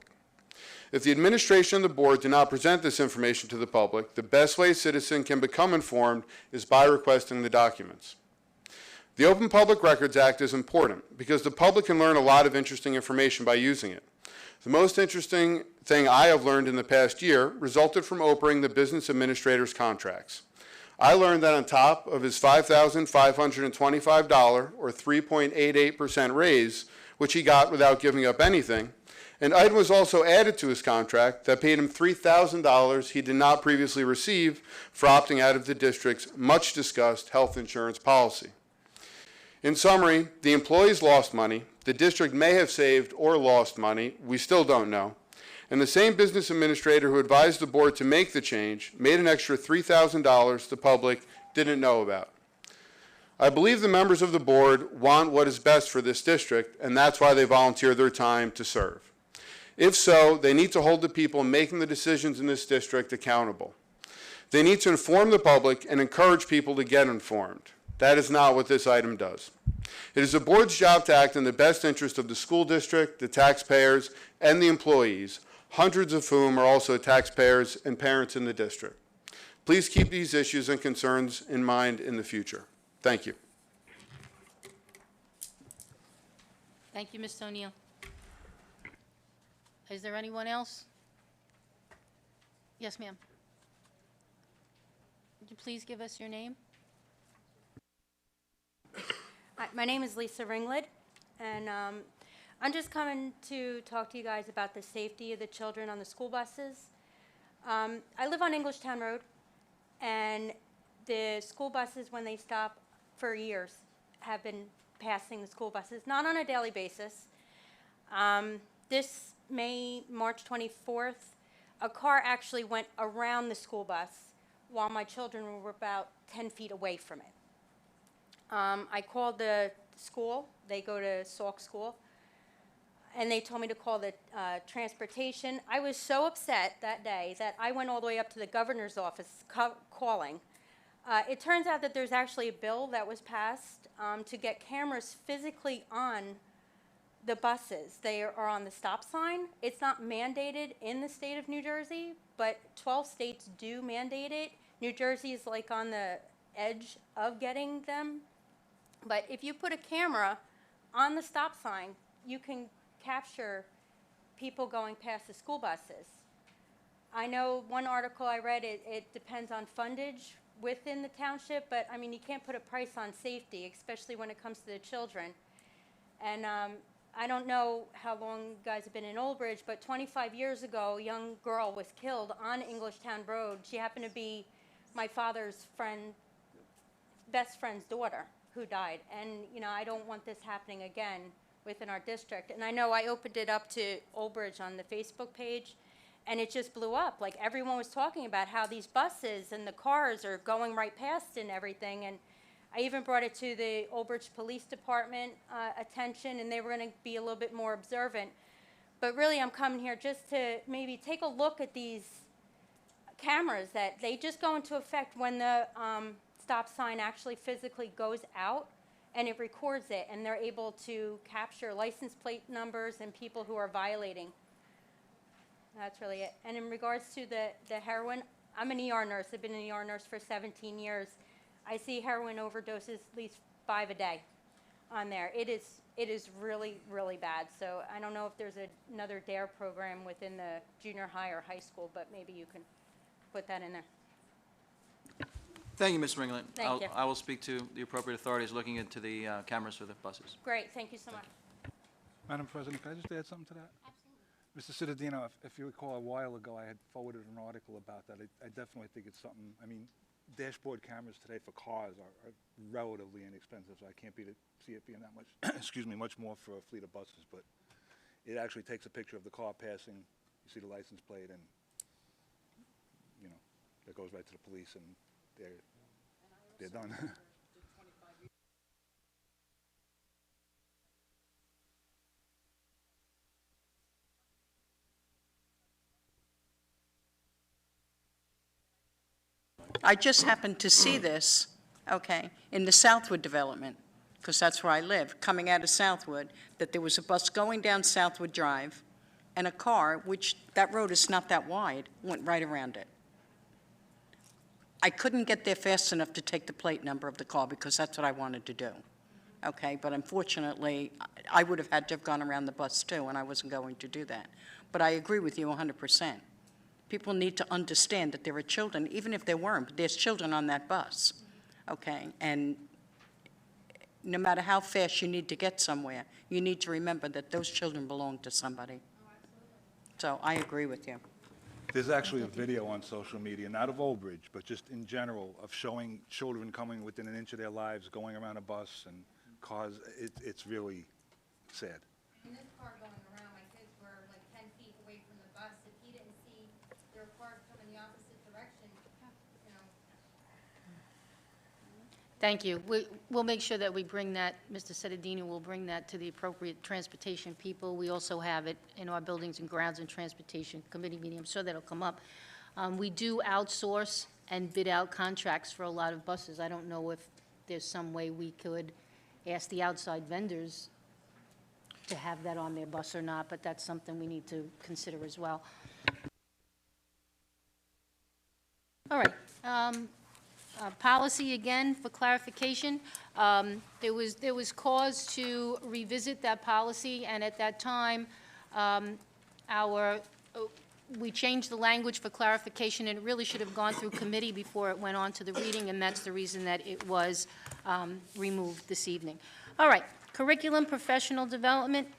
If the administration and the board do not present this information to the public, the best way a citizen can become informed is by requesting the documents. The Open Public Records Act is important because the public can learn a lot of interesting information by using it. The most interesting thing I have learned in the past year resulted from opening the business administrator's contracts. I learned that on top of his $5,525 or 3.88% raise, which he got without giving up anything, an item was also added to his contract that paid him $3,000 he did not previously receive for opting out of the district's much-discussed health insurance policy. In summary, the employees lost money, the district may have saved or lost money, we still don't know, And the same business administrator who advised the board to make the change made an extra $3,000 the public didn't know about. I believe the members of the board want what is best for this district, and that's why they volunteer their time to serve. If so, they need to hold the people making the decisions in this district accountable. They need to inform the public and encourage people to get informed. That is not what this item does. It is the board's job to act in the best interest of the school district, the taxpayers, and the employees, hundreds of whom are also taxpayers and parents in the district. Please keep these issues and concerns in mind in the future. Thank you. Thank you, Mr. O'Neill. Is there anyone else? Yes, ma'am. Would you please give us your name? Hi, my name is Lisa Ringwood, and I'm just coming to talk to you guys about the safety of the children on the school buses. I live on Englishtown Road, and the school buses, when they stop for years, have been passing the school buses, not on a daily basis. This March 24th, a car actually went around the school bus while my children were about 10 feet away from it. I called the school. They go to Sauk School. And they told me to call the transportation. I was so upset that day that I went all the way up to the governor's office calling. It turns out that there's actually a bill that was passed to get cameras physically on the buses. They are on the stop sign. It's not mandated in the state of New Jersey, but 12 states do mandate it. New Jersey is like on the edge of getting them. But if you put a camera on the stop sign, you can capture people going past the school buses. I know one article I read, it depends on fundage within the township, but I mean, you can't put a price on safety, especially when it comes to the children. And I don't know how long you guys have been in Old Bridge, but 25 years ago, a young girl was killed on Englishtown Road. She happened to be my father's best friend's daughter who died. And, you know, I don't want this happening again within our district. And I know I opened it up to Old Bridge on the Facebook page, and it just blew up. Like, everyone was talking about how these buses and the cars are going right past and everything. And I even brought it to the Old Bridge Police Department attention, and they were going to be a little bit more observant. But really, I'm coming here just to maybe take a look at these cameras that they just go into effect when the stop sign actually physically goes out, and it records it, and they're able to capture license plate numbers and people who are violating. That's really it. And in regards to the heroin, I'm an ER nurse. I've been an ER nurse for 17 years. I see heroin overdoses at least 5 a day on there. It is really, really bad. So I don't know if there's another DARE program within the junior high or high school, but maybe you can put that in there. Thank you, Ms. Ringland. Thank you. I will speak to the appropriate authorities looking into the cameras for the buses. Great, thank you so much. Madam President, can I just add something to that? Mr. Cittadino, if you recall, a while ago, I had forwarded an article about that. I definitely think it's something, I mean, dashboard cameras today for cars are relatively inexpensive, so I can't see it being that much, excuse me, much more for a fleet of buses, but it actually takes a picture of the car passing, you see the license plate, and, you know, that goes right to the police, and they're done. I just happened to see this, okay, in the Southwood development, because that's where I live, coming out of Southwood, that there was a bus going down Southwood Drive, and a car, which that road is not that wide, went right around it. I couldn't get there fast enough to take the plate number of the car because that's what I wanted to do, okay? But unfortunately, I would have had to have gone around the bus too, and I wasn't going to do that. But I agree with you 100%. People need to understand that there are children, even if there weren't, but there's children on that bus, okay? And no matter how fast you need to get somewhere, you need to remember that those children belong to somebody. So I agree with you. There's actually a video on social media, not of Old Bridge, but just in general, of showing children coming within an inch of their lives, going around a bus and cars. It's really sad. In this car going around, my kids were like 10 feet away from the bus. If Thank you. We'll make sure that we bring that, Mr. Sedadini will bring that to the appropriate transportation people. We also have it in our Buildings and Grounds and Transportation Committee meeting. I'm sure that'll come up. We do outsource and bid out contracts for a lot of buses. I don't know if there's some way we could ask the outside vendors to have that on their bus or not, but that's something we need to consider as well. All right. Policy, again, for clarification. There was cause to revisit that policy, and at that time, we changed the language for clarification, and it really should have gone through committee before it went on to the reading, and that's the reason that it was removed this evening. All right, curriculum, professional development.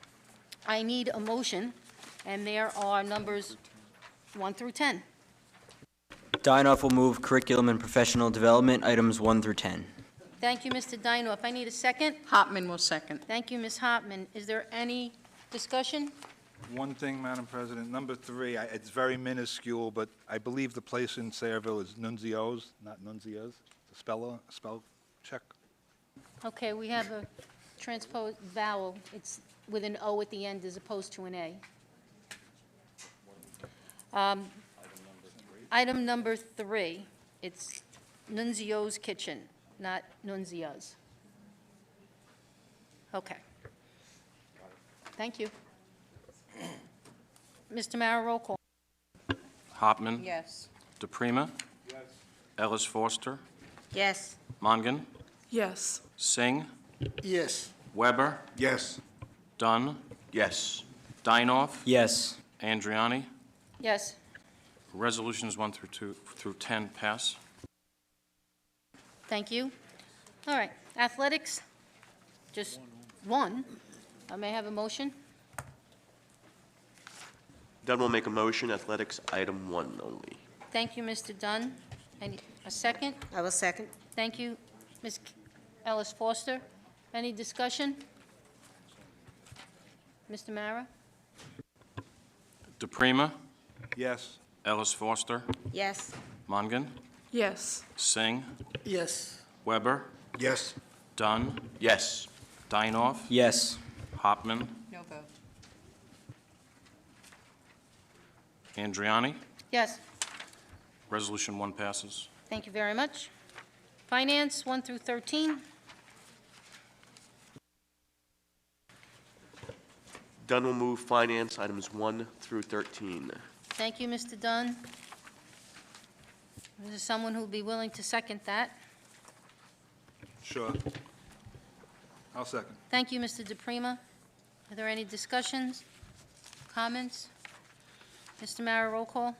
I need a motion, and there are numbers 1 through 10. Dinoff will move curriculum and professional development, items 1 through 10. Thank you, Mr. Dinoff. I need a second. Hopman will second. Thank you, Ms. Hopman. Is there any discussion? One thing, Madam President, number 3, it's very minuscule, but I believe the place in Sayreville is Nunzio's, not Nunzia's. Spell check. Okay, we have a transposed vowel. It's with an O at the end as opposed to an A. Item number 3, it's Nunzio's Kitchen, not Nunzia's. Okay. Thank you. Mr. Mara, roll call. Hopman. Yes. DePrima. Yes. Ellis Foster. Yes. Mongan. Yes. Singh. Yes. Weber. Yes. Dunn. Yes. Dinoff. Yes. Andriani. Yes. Resolutions 1 through 10 pass. Thank you. All right, athletics, just one. I may have a motion. Dunn will make a motion, athletics, item 1 only. Thank you, Mr. Dunn. Any, a second? I will second. Thank you, Ms. Ellis Foster. Any discussion? Mr. Mara? DePrima. Yes. Ellis Foster. Yes. Mongan. Yes. Singh. Yes. Weber. Yes. Dunn. Yes. Dinoff. Yes. Hopman. No vote. Andriani. Yes. Resolution 1 passes. Thank you very much. Finance, 1 through 13. Dunn will move finance, items 1 through 13. Thank you, Mr. Dunn. Is there someone who would be willing to second that? Sure. I'll second. Thank you, Mr. DePrima. Are there any discussions, comments? Mr. Mara, roll call.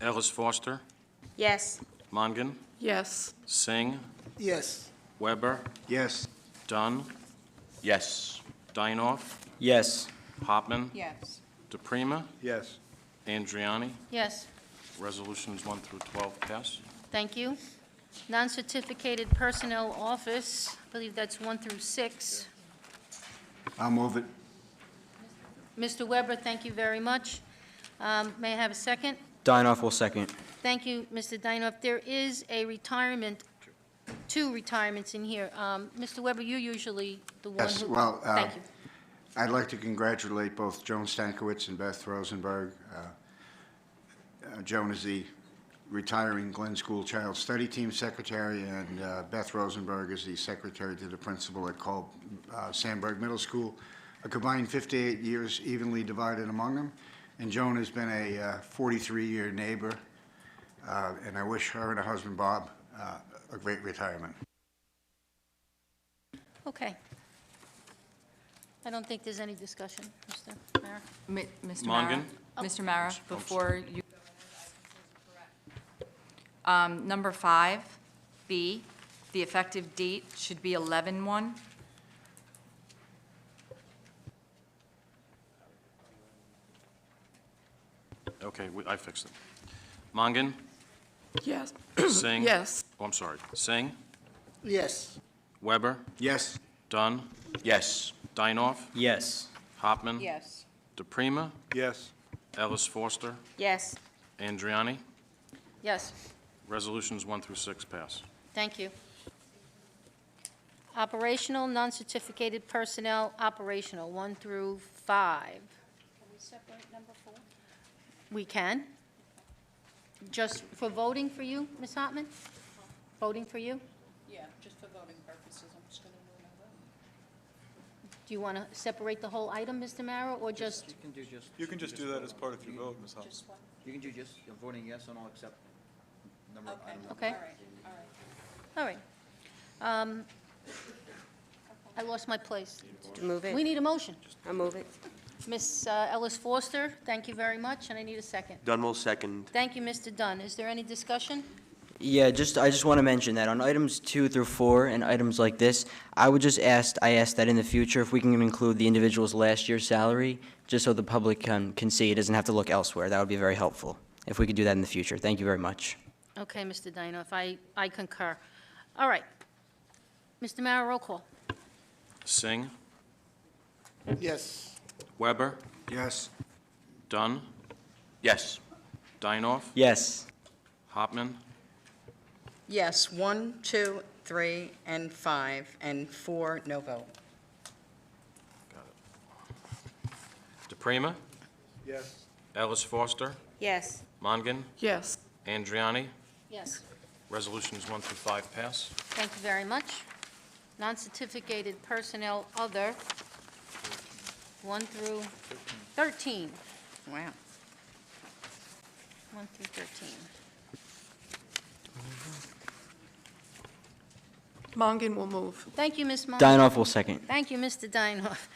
Ellis Foster. Yes. Mongan. Yes. Singh. Yes. Weber. Yes. Dunn. Yes. Dinoff. Yes. Hopman. Yes. DePrima. Yes. Andriani. Yes. Resolutions 1 through 12 pass. Thank you. Non-certificated personnel office, I believe that's 1 through 6. I'll move it. Mr. Weber, thank you very much. May I have a second? Dinoff will second. Thank you, Mr. Dinoff. There is a retirement, 2 retirements in here. Mr. Weber, you're usually the one Yes, who... well, Thank you. I'd like to congratulate both Joan Stankiewicz and Beth Rosenberg. Joan is the retiring Glen School Child Study Team Secretary, and Beth Rosenberg is the Secretary to the Principal at Sandburg Middle School. A combined 58 years evenly divided among them, and Joan has been a 43-year neighbor, and I wish her and her husband, Bob, a great retirement. Okay. I don't think there's any discussion, Mr. Mara. Mr. Mongan. Mara, Mr. Mara, before you, number 5, B, the effective date should be 11/1. Okay, I fixed it. Mongan. Yes. Singh. Yes. Oh, I'm sorry. Singh. Yes. Weber. Yes. Dunn. Yes. Dinoff. Yes. Hopman. Yes. DePrima. Yes. Ellis Foster. Yes. Andriani. Yes, Resolutions 1 through 6 pass. thank you. operational, non-certificated personnel, operational, 1 through 5. Can we separate number 4? We can. Just for voting for you, Ms. Hartman? Voting for you? Yeah, just for voting purposes, I'm just going to move my vote. Do you want to separate the whole item, Mr. Mara, or just? You can do just. You can just do that as part of your vote, Ms. Hoffman. Just one? You can do just, you're voting yes on all except number, item number. Okay. All right. All right. I lost my place. To move it? We need a motion. I'll move it. Ms. Ellis Foster, thank you very much, and I need a second. Dunn will second. Thank you, Mr. Dunn. Is there any discussion? Yeah, I just want to mention that on items 2 through 4 and items like this, I asked that in the future if we can include the individual's last year's salary, just so the public can see, it doesn't have to look elsewhere. That would be very helpful, if we could do that in the future. Thank you very much. Okay, Mr. Dinoff, I concur. All right. Mr. Mara, roll call. Singh, Yes. Weber, Yes. Dunn, Yes. Dinoff, Yes. Hopman, Yes, 1, 2, 3, and 5, and 4, no vote. DePrima, Yes. Ellis Foster, Yes. Mongan, Yes. Andriani. Yes. Resolutions 1 through 5 pass. Thank you very much. Non-certificated personnel, other, 1 through 13. Wow. 1 through 13. Mongan will move. Thank you, Ms. Mongan. Dinoff will second. Thank you, Mr. Dinoff.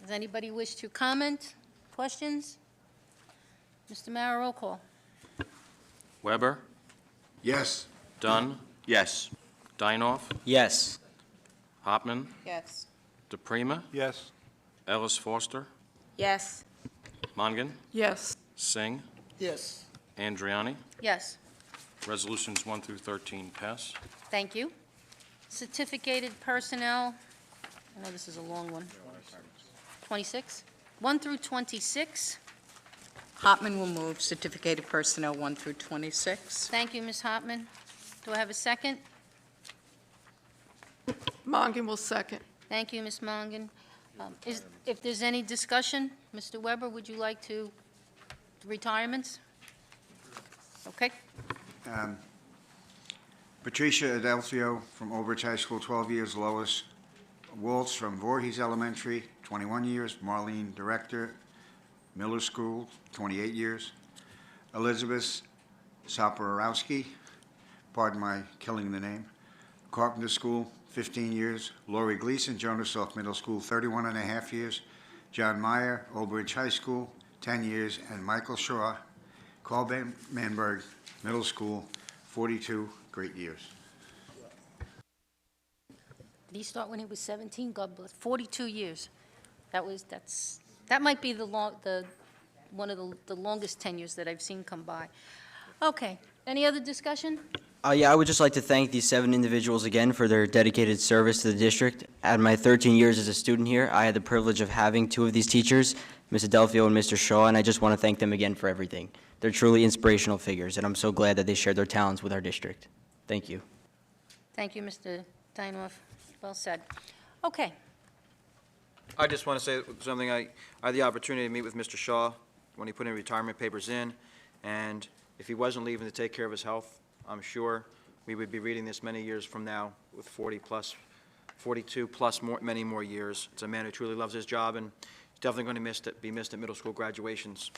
Does anybody wish to comment? Questions? Mr. Mara, roll call. Weber, Yes. Dunn, Yes. Dinoff, Yes. Hopman, Yes. DePrima, Yes. Ellis Foster, Yes. Mongan, Yes. Singh, Yes. Andriani. Yes. Resolutions 1 through 13 pass. Thank you. Certificated personnel, I know this is a long one. 26? 1 through 26. Hopman will move certificated personnel 1 through 26. Thank you, Ms. Hartman. Do I have a second? Mongan will second. Thank you, Ms. Mongan. If there's any discussion, Mr. Weber, would you like to, retirements? Okay. Patricia Adelphio from Old Bridge High School, 12 years. Lois Waltz from Voorhees Elementary, 21 years. Marlene Director, Miller School, 28 years. Elizabeth Saporowski, pardon my killing the name, Carpenter School, 15 years. Lori Gleason, Jonas Salk Middle School, 31 and a half years. John Meyer, Old Bridge High School, 10 years. And Michael Shaw, Carl Manberg Middle School, 42 great years. Did he start when he was 17? God bless. 42 years. That might be one of the longest tenures that I've seen come by. Okay. Any other discussion? Yeah, I would just like to thank these 7 individuals again for their dedicated service to the district. At my 13 years as a student here, I had the privilege of having 2 of these teachers, Ms. Adelphio and Mr. Shaw, and I just want to thank them again for everything. They're truly inspirational figures, and I'm so glad that they shared their talents with our district. Thank you. Thank you, Mr. Dinoff. Well said. Okay. I just want to say something. I had the opportunity to meet with Mr. Shaw when he put in retirement papers in, and if he wasn't leaving to take care of his health, I'm sure we would be reading this many years from now with 42 plus many more years. It's a man who truly loves his job, and he's definitely going to be missed at middle school graduations.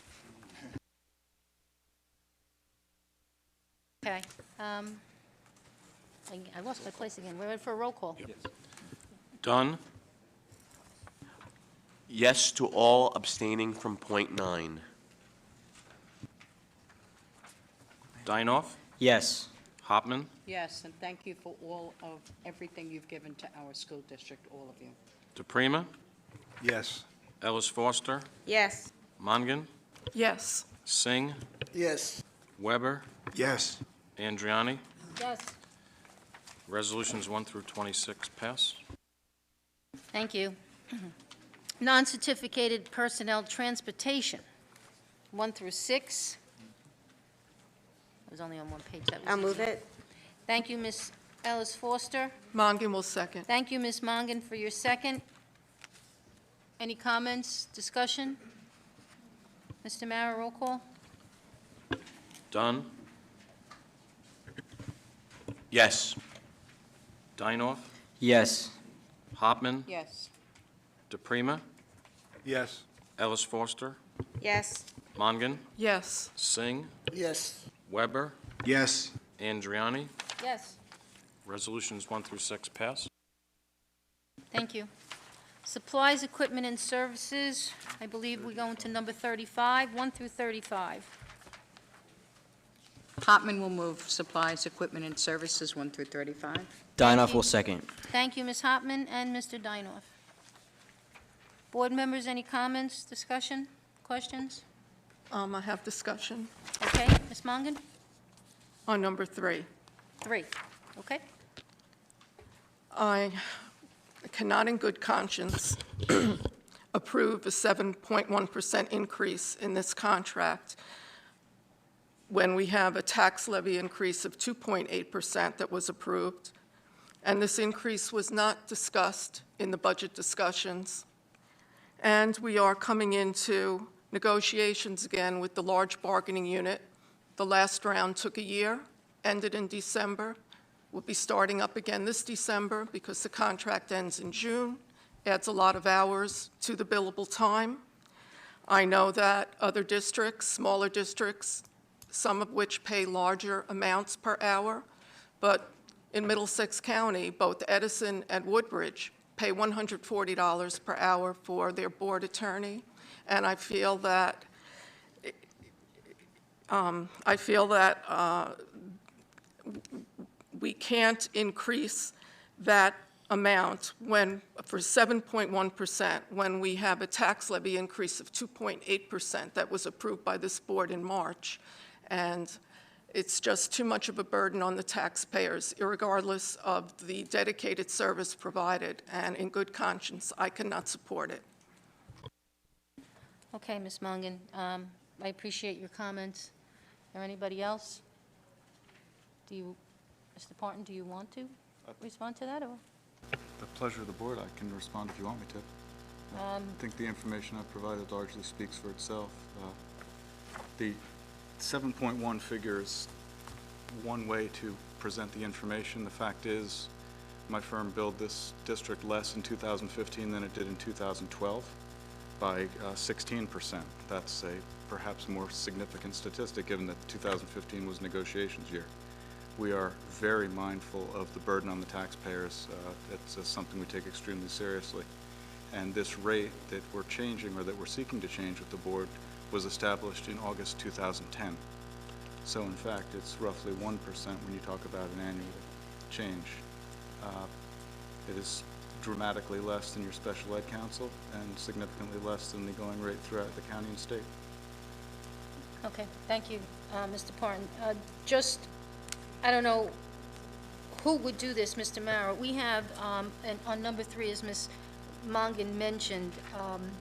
Okay. I lost my place again. We're ready for a roll call. Dunn, Yes to all abstaining from point 9. Dinoff, Yes. Hopman, Yes, and thank you for everything you've given to our school district, all of you. DePrima, Yes. Ellis Foster, Yes. Mongan, Yes. Singh, Yes. Weber, Yes. Andriani. Yes. Resolutions 1 through 26 pass. Thank you. Non-certificated personnel transportation, 1 through 6. It was only on one page. That was I'll move easy. it. Thank you, Ms. Ellis Foster. Mongan will second. Thank you, Ms. Mongan, for your second. Any comments, discussion? Mr. Mara, roll call? Dunn? Yes. Dinoff? Yes. Hopman? Yes. DePrima? Yes. Ellis Foster? Yes. Mongan? Yes. Singh? Yes. Weber? Yes. Andriani? Yes. Resolutions 1 through 6 pass. Thank you. Supplies, equipment, and services, I believe we go into number 35, 1 through 35. Hopman will move supplies, equipment, and services 1 through 35. Dinoff will second. Thank you, Ms. Hopman and Mr. Dinoff. Board members, any comments, discussion, questions? I have discussion Okay, Ms. Mongan? on number 3. 3, okay? I cannot in good conscience approve a 7.1% increase in this contract when we have a tax levy increase of 2.8% that was approved, and this increase was not discussed in the budget discussions. And we are coming into negotiations again with the large bargaining unit. The last round took a year, ended in December. We'll be starting up again this December because the contract ends in June, adds a lot of hours to the billable time. I know that other districts, smaller districts, some of which pay larger amounts per hour, but in Middlesex County, both Edison and Woodbridge pay $140 per hour for their board attorney, and I feel that we can't increase that amount for 7.1% when we have a tax levy increase of 2.8% that was approved by this board in March. And it's just too much of a burden on the taxpayers, irregardless of the dedicated service provided. And in good conscience, I cannot support it. Okay, Ms. Mongan, I appreciate your comments. Or anybody else? Mr. Parton, do you want to respond to that, or? The pleasure of the board. I can respond if you want me to. I think the information I've provided largely speaks for itself. The 7.1 figure is one way to present the information. The fact is, my firm billed this district less in 2015 than it did in 2012 by 16%. That's a perhaps more significant statistic given that 2015 was negotiations year. We are very mindful of the burden on the taxpayers. It's something we take extremely seriously. And this rate that we're changing, or that we're seeking to change with the board, was established in August 2010. So in fact, it's roughly 1% when you talk about an annual change. It is dramatically less than your special ed council and significantly less than the going rate throughout the county and state. Okay, thank you, Mr. Parton. I don't know who would do this, Mr. Mara. We have, on number 3, as Ms. Mongan mentioned,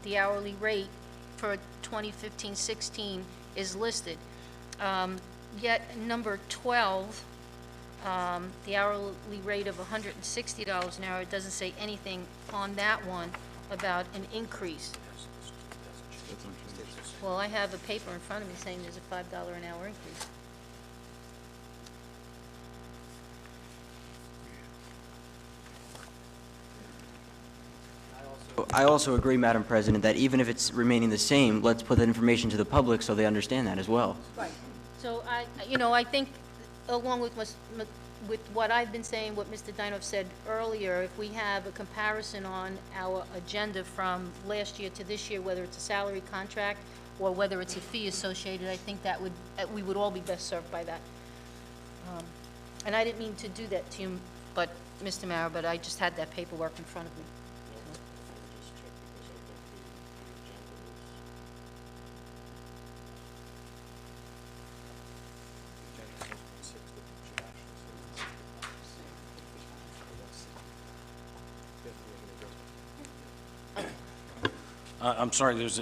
the hourly rate for 2015-16 is listed. Yet number 12, the hourly rate of $160 an hour, it doesn't say anything on that one about an increase. Well, I have a paper in front of me saying there's a $5 an hour increase. I also agree, Madam President, that even if it's remaining the same, let's put that information to the public so they understand that as well. Right. So I think along with what I've been saying, what Mr. Dinoff said earlier, if we have a comparison on our agenda from last year to this year, whether it's a salary contract or whether it's a fee associated, I think that we would all be best served by that. And I didn't mean to do that to you, but Mr. Mara, but I just had that paperwork in front of me. I'm sorry, there's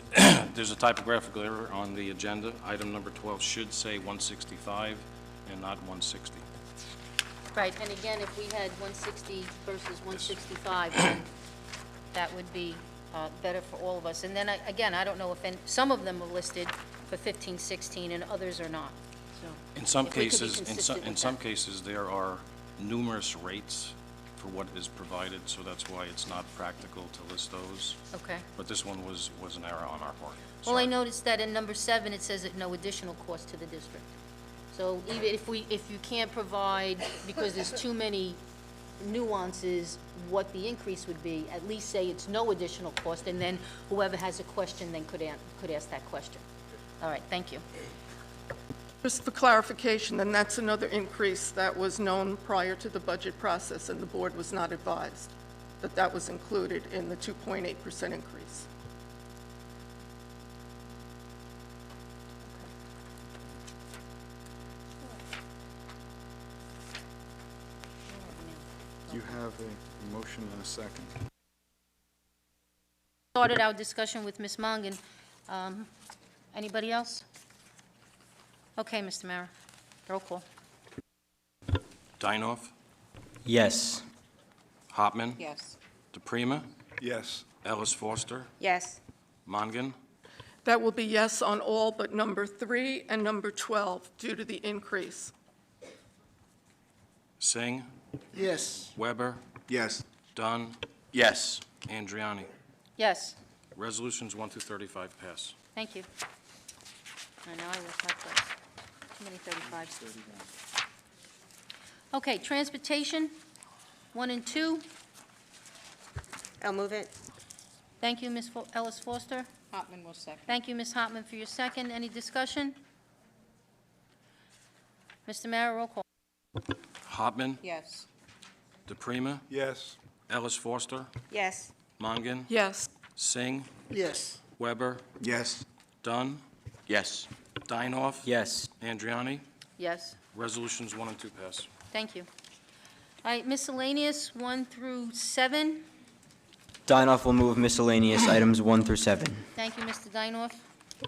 a typographical error on the agenda. Item number 12 should say 165 and not 160. Right, and again, if we had 160 versus 165, then that would be better for all of us. And then, again, I don't know if, some of them are listed for 15, 16, and others are not, so. In some if we could be cases, consistent in with some that. cases, there are numerous rates for what is provided, so that's why it's not practical to list those. Okay. But this one was an error on our part. Well, I Sorry. noticed that in number 7, it says at no additional cost to the district. So even if you can't provide, because there's too many nuances, what the increase would be, at least say it's no additional cost, and then whoever has a question then could ask that question. All right, thank you. Just for clarification, then that's another increase that was known prior to the budget process, and the board was not advised that that was included in the 2.8% increase. You have a motion and a second. Started our discussion with Ms. Mongan. Anybody else? Okay, Mr. Mara, roll call. Dinoff, Yes. Hopman, Yes. DePrima, Yes. Ellis Foster, Yes. Mongan, That will be yes on all but number 3 and number 12 due to the increase. Singh, Yes. Weber, Yes. Dunn, Yes. Andriani. Yes, Resolutions 1 through 35 pass. thank you. I know I was that close. Too many 35s. Okay, transportation, 1 and 2. I'll move it. Thank you, Ms. Ellis Foster. Hopman will second. Thank you, Ms. Hartman, for your second. Any discussion? Mr. Mara, roll call. Hopman, Yes. DePrima, Yes. Ellis Foster, Yes. Mongan, Yes. Singh, Yes. Weber, Yes. Dunn, Yes. Dinoff, Yes. Andriani. Yes, Resolutions 1 and 2 pass. thank you. All right, miscellaneous, 1 through 7. Dinoff will move miscellaneous items 1 through 7. Thank you, Mr. Dinoff.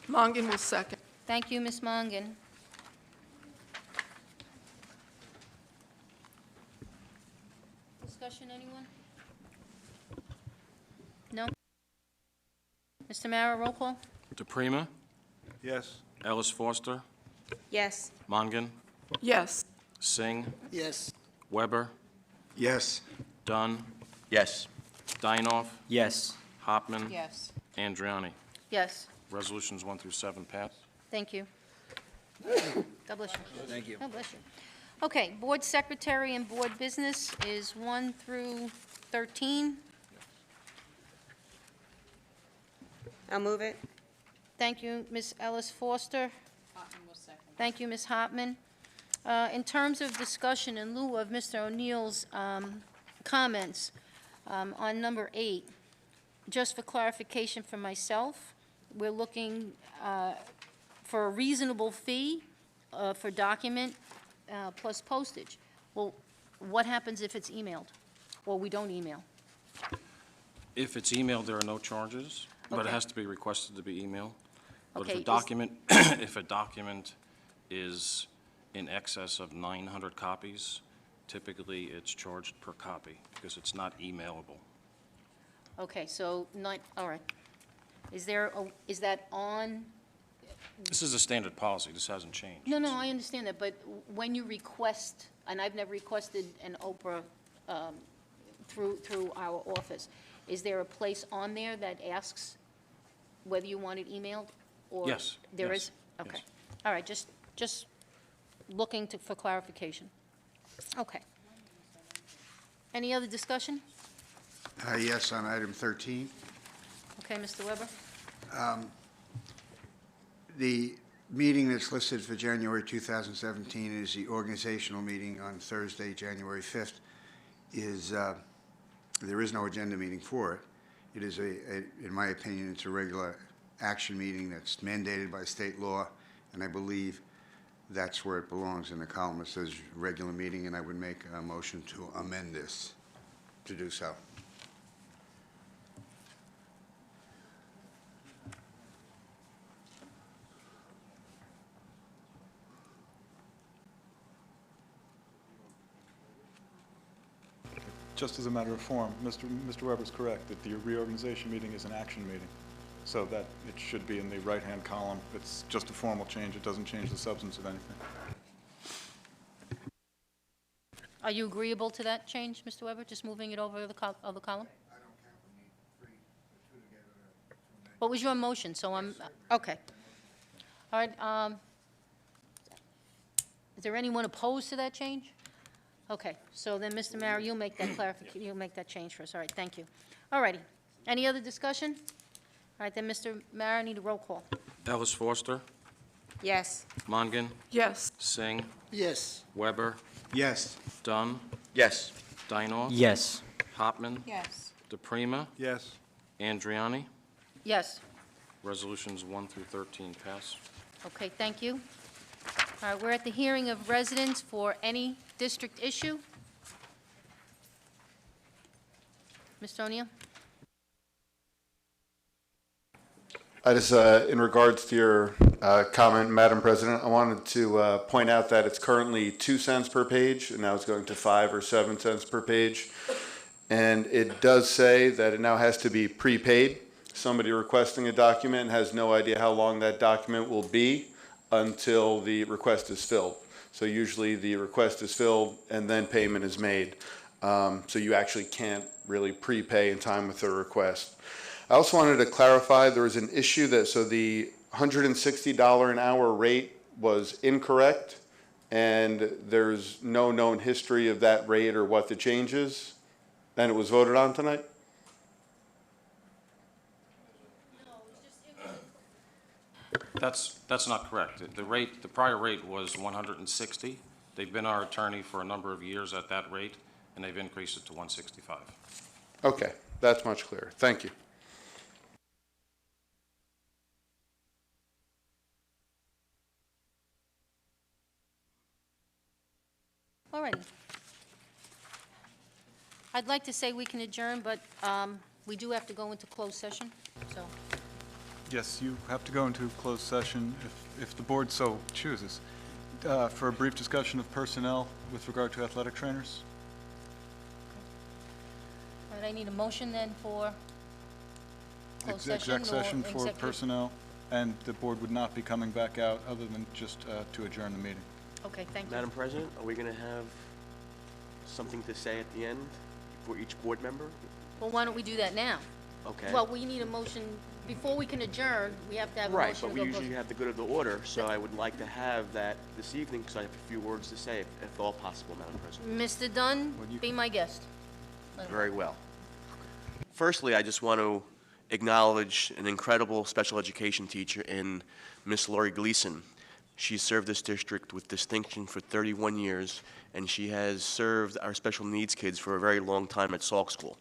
Mongan will second. Thank you, Ms. Mongan. Discussion, anyone? No? Mr. Mara, roll call? DePrima, Yes. Ellis Foster, Yes. Mongan, Yes. Singh, Yes. Weber, Yes. Dunn, Yes. Dinoff, Yes. Hopman, Yes. Andriani. Yes, Resolutions 1 through 7 pass. thank you. God bless you. Thank you. God bless you. Okay, board secretary and board business is 1 through 13. I'll move it. Thank you, Ms. Ellis Foster. Hopman will second. Thank you, Ms. Hartman. In terms of discussion, in lieu of Mr. O'Neill's comments on number 8, just for clarification for myself, we're looking for a reasonable fee for document plus postage. Well, what happens if it's emailed, or we don't email? If it's emailed, there are no charges, but it Okay. has to be requested to be emailed. But if Okay, a is- document, if a document is in excess of 900 copies, typically it's charged per copy because it's not emailable. Okay, so, all right. Is that on? This is a standard policy. This hasn't changed. No, I understand that, but when you request, and I've never requested an Oprah through our office, is there a place on there that asks whether you want it emailed? Or Yes, There yes, is? Okay. yes. All right, just looking for clarification. Okay. Any other discussion? Yes, on item 13. Okay, Mr. Weber? The meeting that's listed for January 2017 is the organizational meeting on Thursday, January 5th. There is no agenda meeting for it. It is in my opinion, it's a regular action meeting that's mandated by state law, and I believe that's where it belongs in the column. It says regular meeting, and I would make a motion to amend this to do so. just as a matter of form, Mr. Weber's correct that the reorganization meeting is an action meeting. So that it should be in the right-hand column. It's just a formal change. It doesn't change the substance of anything. Are you agreeable to that change, Mr. Weber, just moving it over the other column? What was your motion? So I'm, okay. All right, is there anyone opposed to that change? Okay, so then, Mr. Mayor, you'll make that clarification, you'll make that change for us. All right, thank you. All righty. Any other discussion? All right, then, Mr. Mayor, I need a roll call. Ellis Foster, Yes. Mongan, Yes. Singh, Yes. Weber, Yes. Dunn, Yes. Dinoff. Yes. Hopman, Yes. DePrima, Yes. Andriani. Yes. Resolutions 1 through 13 pass. Okay, thank you. All right, we're at the hearing of residents for any district issue. Mr. O'Neill? I just, in regards to your comment, Madam President, I wanted to point out that it's currently 2 cents per page, and now it's going to 5 or 7 cents per page. And it does say that it now has to be prepaid. Somebody requesting a document has no idea how long that document will be until the request is filled. So usually the request is filled and then payment is made. So you actually can't really prepay in time with the request. I also wanted to clarify, there was an issue that, so the $160 an hour rate was incorrect, and there's no known history of that rate or what the change is, and it was voted on tonight? That's not correct. The prior rate was 160. They've been our attorney for a number of years at that rate, and they've increased it to 165. Okay, that's much clearer. Thank you. All righty. I'd like to say we can adjourn, but we do have to go into closed session, so. Yes, you have to go into closed session if the board so chooses, for a brief discussion of personnel with regard to athletic trainers. All right, I need a motion then for closed session. Exec session or for executive- personnel, and the board would not be coming back out other than just to adjourn the meeting. Okay, thank you. Madam President, are we going to have something to say at the end for each board member? Well, why don't we do that now? Okay. Well, we need a motion, before we can adjourn, we have to have a Right, motion but to we go usually close. have the good of the order, so I would like to have that this evening, because I have a few words to say, if all possible, Madam President. Mr. Dunn, be my guest. Very well. Firstly, I just want to acknowledge an incredible special education teacher in Miss Lori Gleason. She served this district with distinction for 31 years, and she has served our special needs kids for a very long time at Salk School.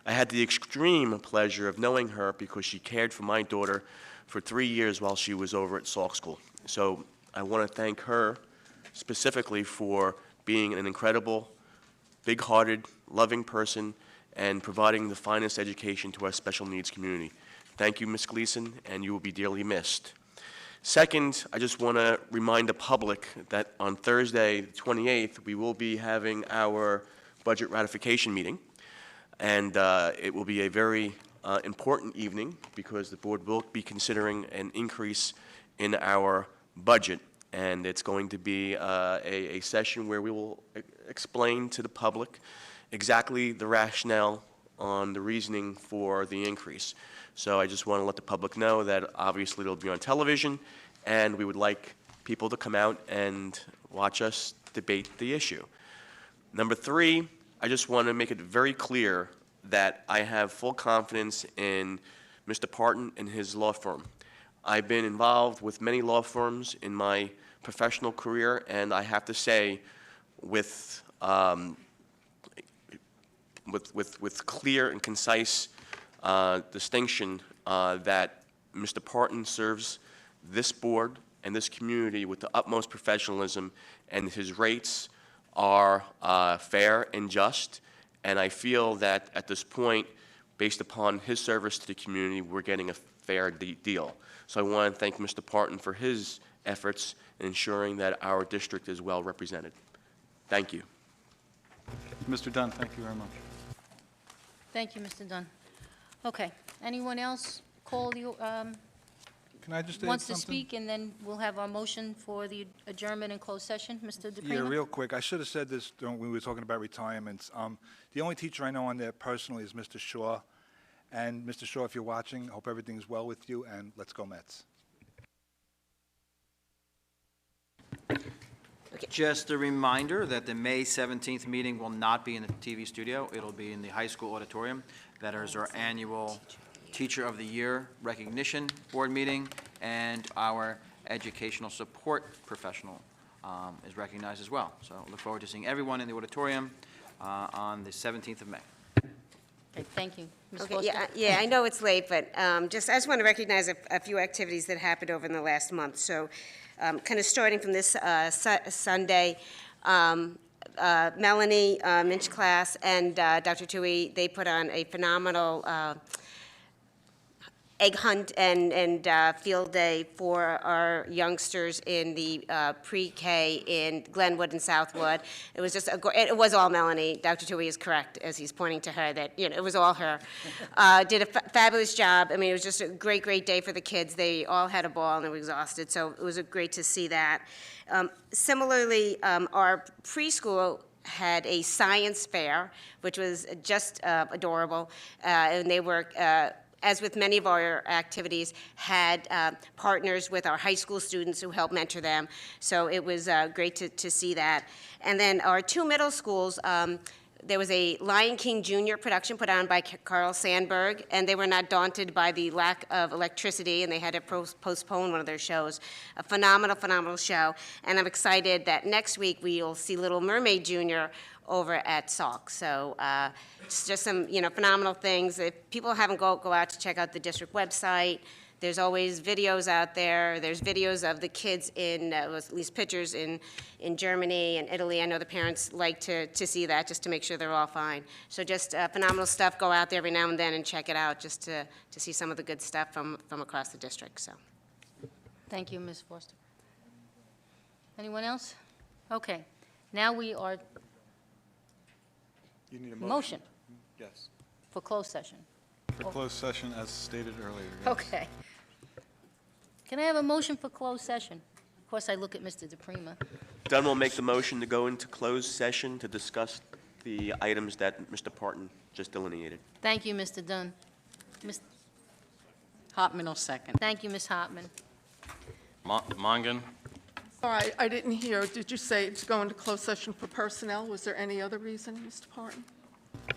I had the extreme pleasure of knowing her because she cared for my daughter for 3 years while she was over at Salk School. So I want to thank her specifically for being an incredible, big-hearted, loving person and providing the finest education to our special needs community. Thank you, Ms. Gleason, and you will be dearly missed. Second, I just want to remind the public that on Thursday, the 28th, we will be having our budget ratification meeting, and it will be a very important evening because the board will be considering an increase in our budget, and it's going to be a session where we will explain to the public exactly the rationale on the reasoning for the increase. So I just want to let the public know that obviously it'll be on television, and we would like people to come out and watch us debate the issue. Number three, I just want to make it very clear that I have full confidence in Mr. Parton and his law firm. I've been involved with many law firms in my professional career, and I have to say, with clear and concise distinction, that Mr. Parton serves this board and this community with the utmost professionalism, and his rates are fair and just. And I feel that at this point, based upon his service to the community, we're getting a fair deal. So I want to thank Mr. Parton for his efforts in ensuring that our district is well represented. Thank you. Mr. Dunn, thank you very much. Thank you, Mr. Dunn. Okay, anyone else call the, Can I just add wants to something? speak, and then we'll have our motion for the adjournment and closed session? Mr. DePrima? Yeah, real quick, I should have said this when we were talking about retirements. The only teacher I know on there personally is Mr. Shaw. And Mr. Shaw, if you're watching, hope everything's well with you, and let's go Mets. Just a reminder that the May 17th meeting will not be in the TV studio. It'll be in the high school auditorium. That is our annual Teacher of the Year recognition board meeting, and our educational support professional is recognized as well. So look forward to seeing everyone in the auditorium on the 17th of May. Okay, thank you. Ms. Okay, Foster? yeah, I know it's late, but I just want to recognize a few activities that happened over in the last month. So kind of starting from this Sunday, Melanie Minch class and Dr. Tui, they put on a phenomenal egg hunt and field day for our youngsters in the pre-K in Glenwood and Southwood. It was just, it was all Melanie. Dr. Tui is correct as he's pointing to her that, it was all her. Did a fabulous job. I mean, it was just a great, great day for the kids. They all had a ball and they were exhausted, so it was great to see that. Similarly, our preschool had a science fair, which was just adorable, and they were as with many of our activities, had partners with our high school students who helped mentor them. So it was great to see that. And then our two middle schools, there was a Lion King Jr. production put on by Carl Sandburg, and they were not daunted by the lack of electricity, and they had to postpone one of their shows. A phenomenal, phenomenal show. And I'm excited that next week we'll see Little Mermaid Jr. over at Salk. So it's just some, phenomenal things. If people haven't go out to check out the district website, there's always videos out there. There's videos of the kids in, at least pictures in Germany and Italy. I know the parents like to see that just to make sure they're all fine. So just phenomenal stuff. Go out there every now and then and check it out just to see some of the good stuff from across the district. So. Thank you, Ms. Foster. Anyone else? Okay, now we are You need a motion Yes. for closed session. For closed session, as stated earlier. Yes. Okay. Can I have a motion for closed session? Of course, I look at Mr. DePrima. Dunn will make the motion to go into closed session to discuss the items that Mr. Parton just delineated. Thank you, Mr. Dunn. Ms. Hartman will second. Thank you, Ms. Hartman. Mongan? Sorry, I didn't hear. Did you say to go into closed session for personnel? Was there any other reason, Mr. Parton?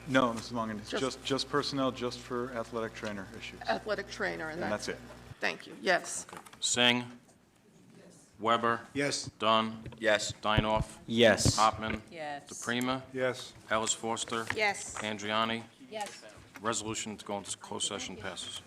No, Mrs. Mongan, it's Just- just personnel, just for athletic trainer issues. Athletic trainer, and And that's it. Thank you. Yes. Singh? Weber? Yes. Dunn? Yes. Dinoff? Yes. Hopman? Yes. DePrima? Yes. Ellis Foster? Yes. Andriani? Yes. Resolution to go into closed session passes.